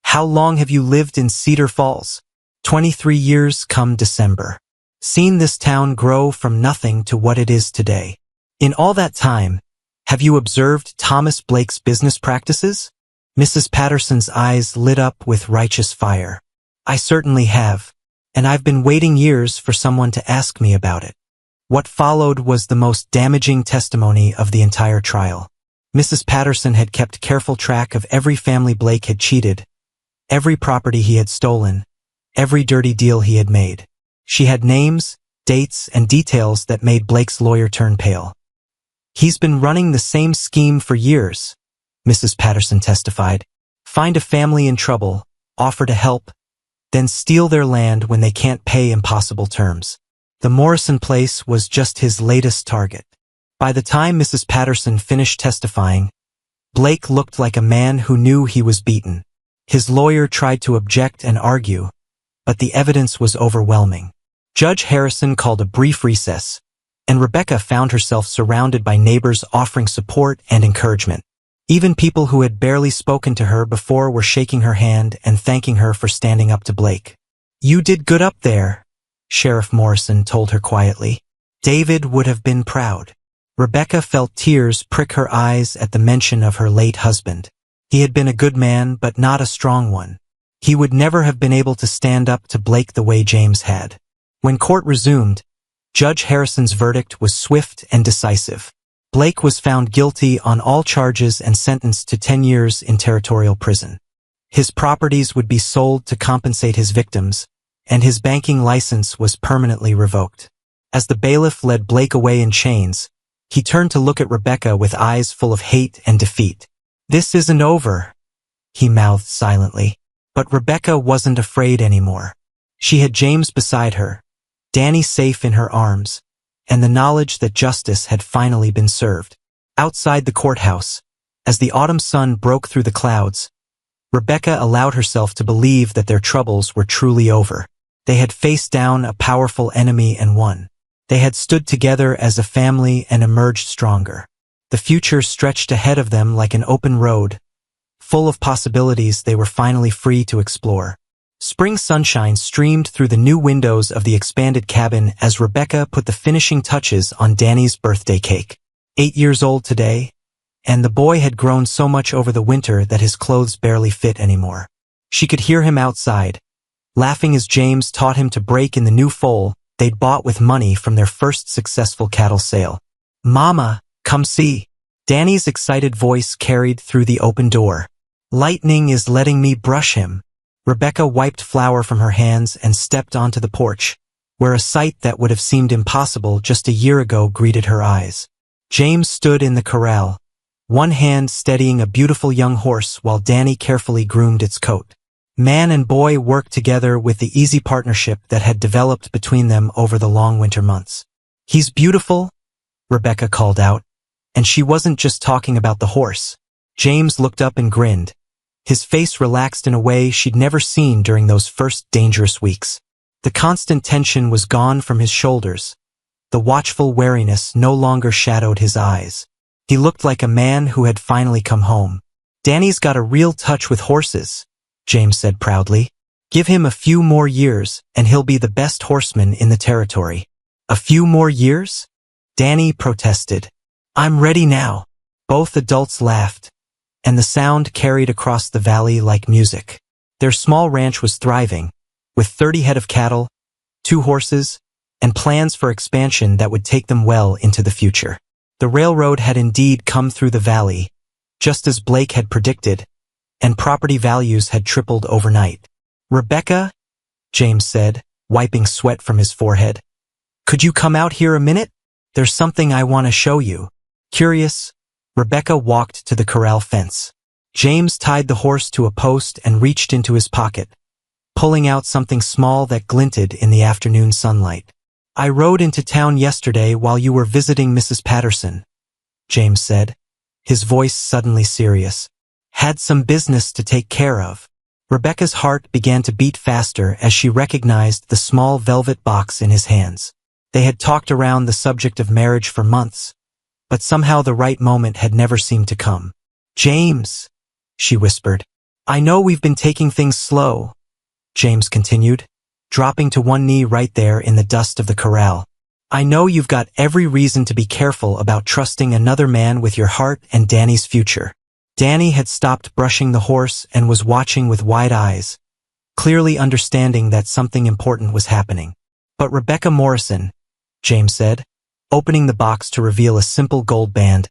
"how long have you lived in Cedar Falls?" 23 years come December. "Seen this town grow from nothing to what it is today. In all that time, have you observed Thomas Blake's business practices?" Mrs. Patterson's eyes lit up with righteous fire. "I certainly have, and I've been waiting years for someone to ask me about it." What followed was the most damaging testimony of the entire trial. Mrs. Patterson had kept careful track of every family Blake had cheated, every property he had stolen, every dirty deal he had made. She had names, dates, and details that made Blake's lawyer turn pale. "He's been running the same scheme for years," Mrs. Patterson testified. "Find a family in trouble, offer to help, then steal their land when they can't pay impossible terms. The Morrison place was just his latest target." By the time Mrs. Patterson finished testifying, Blake looked like a man who knew he was beaten. His lawyer tried to object and argue, but the evidence was overwhelming. Judge Harrison called a brief recess, and Rebecca found herself surrounded by neighbors offering support and encouragement. Even people who had barely spoken to her before were shaking her hand and thanking her for standing up to Blake. "You did good up there," Sheriff Morrison told her quietly. "David would have been proud." Rebecca felt tears prick her eyes at the mention of her late husband. He had been a good man, but not a strong one. He would never have been able to stand up to Blake the way James had. When court resumed, Judge Harrison's verdict was swift and decisive. Blake was found guilty on all charges and sentenced to 10 years in territorial prison. His properties would be sold to compensate his victims, and his banking license was permanently revoked. As the bailiff led Blake away in chains, he turned to look at Rebecca with eyes full of hate and defeat. "This isn't over," he mouthed silently. But Rebecca wasn't afraid anymore. She had James beside her, Danny safe in her arms, and the knowledge that justice had finally been served. Outside the courthouse, as the autumn sun broke through the clouds, Rebecca allowed herself to believe that their troubles were truly over. They had faced down a powerful enemy and won. They had stood together as a family and emerged stronger. The future stretched ahead of them like an open road, full of possibilities they were finally free to explore. Spring sunshine streamed through the new windows of the expanded cabin as Rebecca put the finishing touches on Danny's birthday cake. 8 years old today, and the boy had grown so much over the winter that his clothes barely fit anymore. She could hear him outside, laughing as James taught him to break in the new foal they'd bought with money from their first successful cattle sale. "Mama, come see." Danny's excited voice carried through the open door. "Lightning is letting me brush him." Rebecca wiped flour from her hands and stepped onto the porch, where a sight that would have seemed impossible just a year ago greeted her eyes. James stood in the corral, one hand steadying a beautiful young horse while Danny carefully groomed its coat. Man and boy worked together with the easy partnership that had developed between them over the long winter months. "He's beautiful," Rebecca called out, and she wasn't just talking about the horse. James looked up and grinned, his face relaxed in a way she'd never seen during those first dangerous weeks. The constant tension was gone from his shoulders. The watchful wariness no longer shadowed his eyes. He looked like a man who had finally come home. "Danny's got a real touch with horses," James said proudly. "Give him a few more years, and he'll be the best horseman in the territory." "A few more years?" Danny protested. "I'm ready now." Both adults laughed, and the sound carried across the valley like music. Their small ranch was thriving, with 30 head of cattle, 2 horses, and plans for expansion that would take them well into the future. The railroad had indeed come through the valley, just as Blake had predicted, and property values had tripled overnight. "Rebecca," James said, wiping sweat from his forehead, "could you come out here a minute? There's something I want to show you." Curious, Rebecca walked to the corral fence. James tied the horse to a post and reached into his pocket, pulling out something small that glinted in the afternoon sunlight. "I rode into town yesterday while you were visiting Mrs. Patterson," James said, his voice suddenly serious. "Had some business to take care of." Rebecca's heart began to beat faster as she recognized the small velvet box in his hands. They had talked around the subject of marriage for months, but somehow the right moment had never seemed to come. "James," she whispered. "I know we've been taking things slow," James continued, dropping to one knee right there in the dust of the corral. "I know you've got every reason to be careful about trusting another man with your heart and Danny's future." Danny had stopped brushing the horse and was watching with wide eyes, clearly understanding that something important was happening. "But Rebecca Morrison," James said, opening the box to reveal a simple gold band,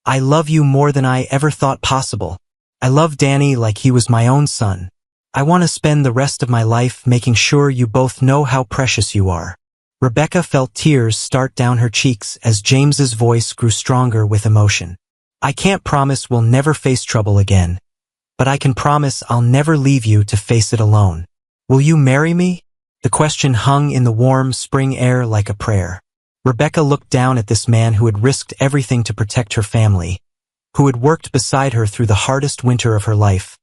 "I love you more than I ever thought possible. I love Danny like he was my own son. I want to spend the rest of my life making sure you both know how precious you are." Rebecca felt tears start down her cheeks as James's voice grew stronger with emotion. "I can't promise we'll never face trouble again, but I can promise I'll never leave you to face it alone. Will you marry me?" The question hung in the warm spring air like a prayer. Rebecca looked down at this man who had risked everything to protect her family, who had worked beside her through the hardest winter of her life,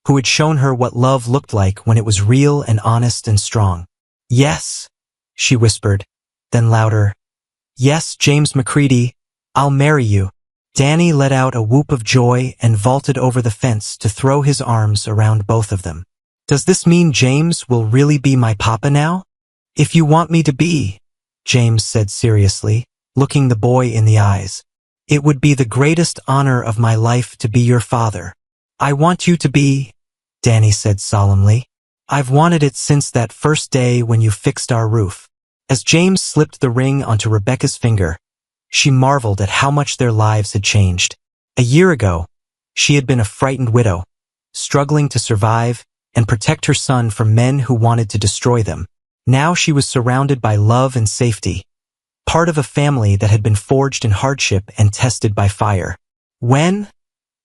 who had shown her what love looked like when it was real and honest and strong. "Yes," she whispered, then louder, "Yes, James McCready, I'll marry you." Danny let out a whoop of joy and vaulted over the fence to throw his arms around both of them. "Does this mean James will really be my papa now?" "If you want me to be," James said seriously, looking the boy in the eyes, "it would be the greatest honor of my life to be your father." "I want you to be," Danny said solemnly. "I've wanted it since that first day when you fixed our roof." As James slipped the ring onto Rebecca's finger, she marveled at how much their lives had changed. A year ago, she had been a frightened widow, struggling to survive and protect her son from men who wanted to destroy them. Now she was surrounded by love and safety, part of a family that had been forged in hardship and tested by fire. "When?"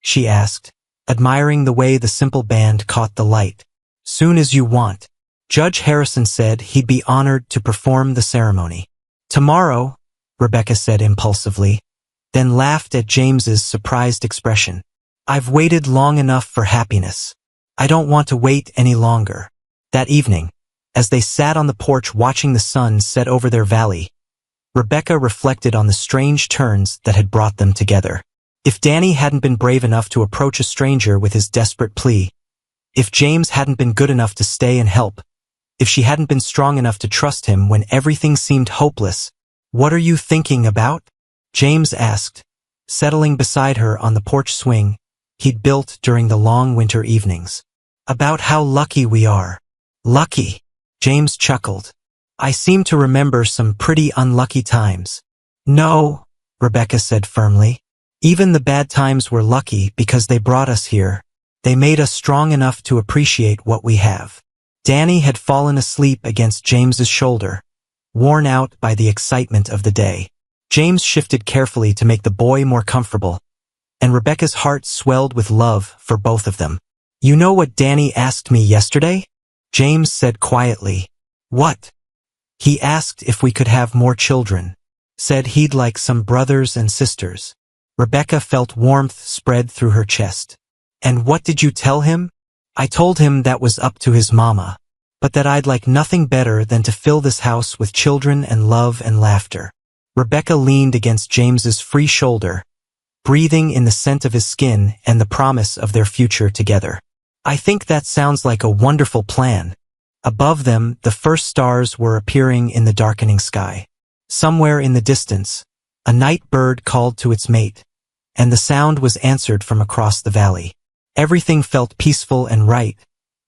she asked, admiring the way the simple band caught the light. "Soon as you want." Judge Harrison said he'd be honored to perform the ceremony. "Tomorrow," Rebecca said impulsively, then laughed at James's surprised expression. "I've waited long enough for happiness. I don't want to wait any longer." That evening, as they sat on the porch watching the sun set over their valley, Rebecca reflected on the strange turns that had brought them together. If Danny hadn't been brave enough to approach a stranger with his desperate plea, if James hadn't been good enough to stay and help, if she hadn't been strong enough to trust him when everything seemed hopeless, "What are you thinking about?" James asked, settling beside her on the porch swing he'd built during the long winter evenings. "About how lucky we are." "Lucky?" James chuckled. "I seem to remember some pretty unlucky times." "No," Rebecca said firmly. "Even the bad times were lucky because they brought us here. They made us strong enough to appreciate what we have." Danny had fallen asleep against James's shoulder, worn out by the excitement of the day. James shifted carefully to make the boy more comfortable, and Rebecca's heart swelled with love for both of them. "You know what Danny asked me yesterday?" James said quietly. "What?" "He asked if we could have more children. Said he'd like some brothers and sisters." Rebecca felt warmth spread through her chest. "And what did you tell him?" "I told him that was up to his mama." but that I'd like nothing better than to fill this house with children and love and laughter. Rebecca leaned against James's free shoulder, breathing in the scent of his skin and the promise of their future together. I think that sounds like a wonderful plan. Above them, the first stars were appearing in the darkening sky. Somewhere in the distance, a night bird called to its mate, and the sound was answered from across the valley. Everything felt peaceful and right,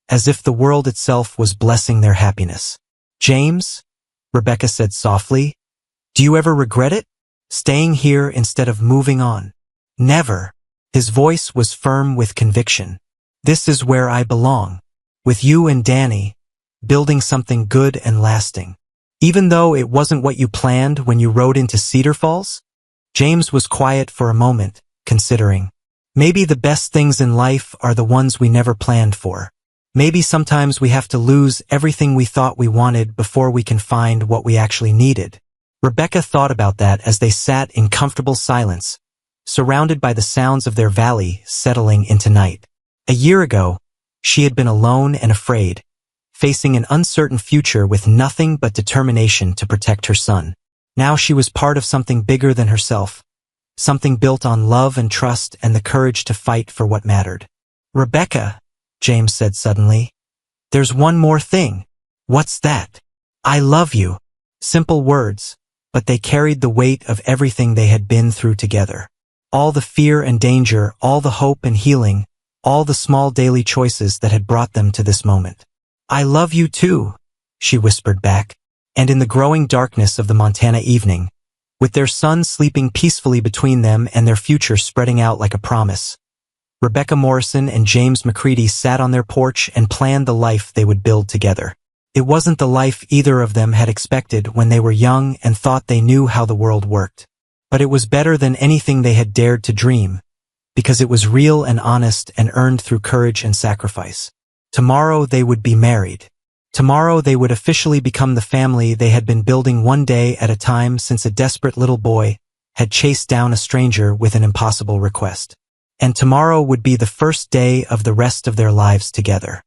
as if the world itself was blessing their happiness. James, Rebecca said softly, do you ever regret it? Staying here instead of moving on? Never. His voice was firm with conviction. This is where I belong. With you and Danny, building something good and lasting. Even though it wasn't what you planned when you rode into Cedar Falls? James was quiet for a moment, considering. Maybe the best things in life are the ones we never planned for. Maybe sometimes we have to lose everything we thought we wanted before we can find what we actually needed. Rebecca thought about that as they sat in comfortable silence, surrounded by the sounds of their valley settling into night. A year ago, she had been alone and afraid, facing an uncertain future with nothing but determination to protect her son. Now she was part of something bigger than herself, something built on love and trust and the courage to fight for what mattered. Rebecca, James said suddenly, there's one more thing. What's that? I love you. Simple words, but they carried the weight of everything they had been through together. All the fear and danger, all the hope and healing, all the small daily choices that had brought them to this moment. I love you too, she whispered back. And in the growing darkness of the Montana evening, with their son sleeping peacefully between them and their future spreading out like a promise, Rebecca Morrison and James McCready sat on their porch and planned the life they would build together. It wasn't the life either of them had expected when they were young and thought they knew how the world worked. But it was better than anything they had dared to dream, because it was real and honest and earned through courage and sacrifice. Tomorrow they would be married. Tomorrow they would officially become the family they had been building one day at a time since a desperate little boy had chased down a stranger with an impossible request. And tomorrow would be the first day of the rest of their lives together.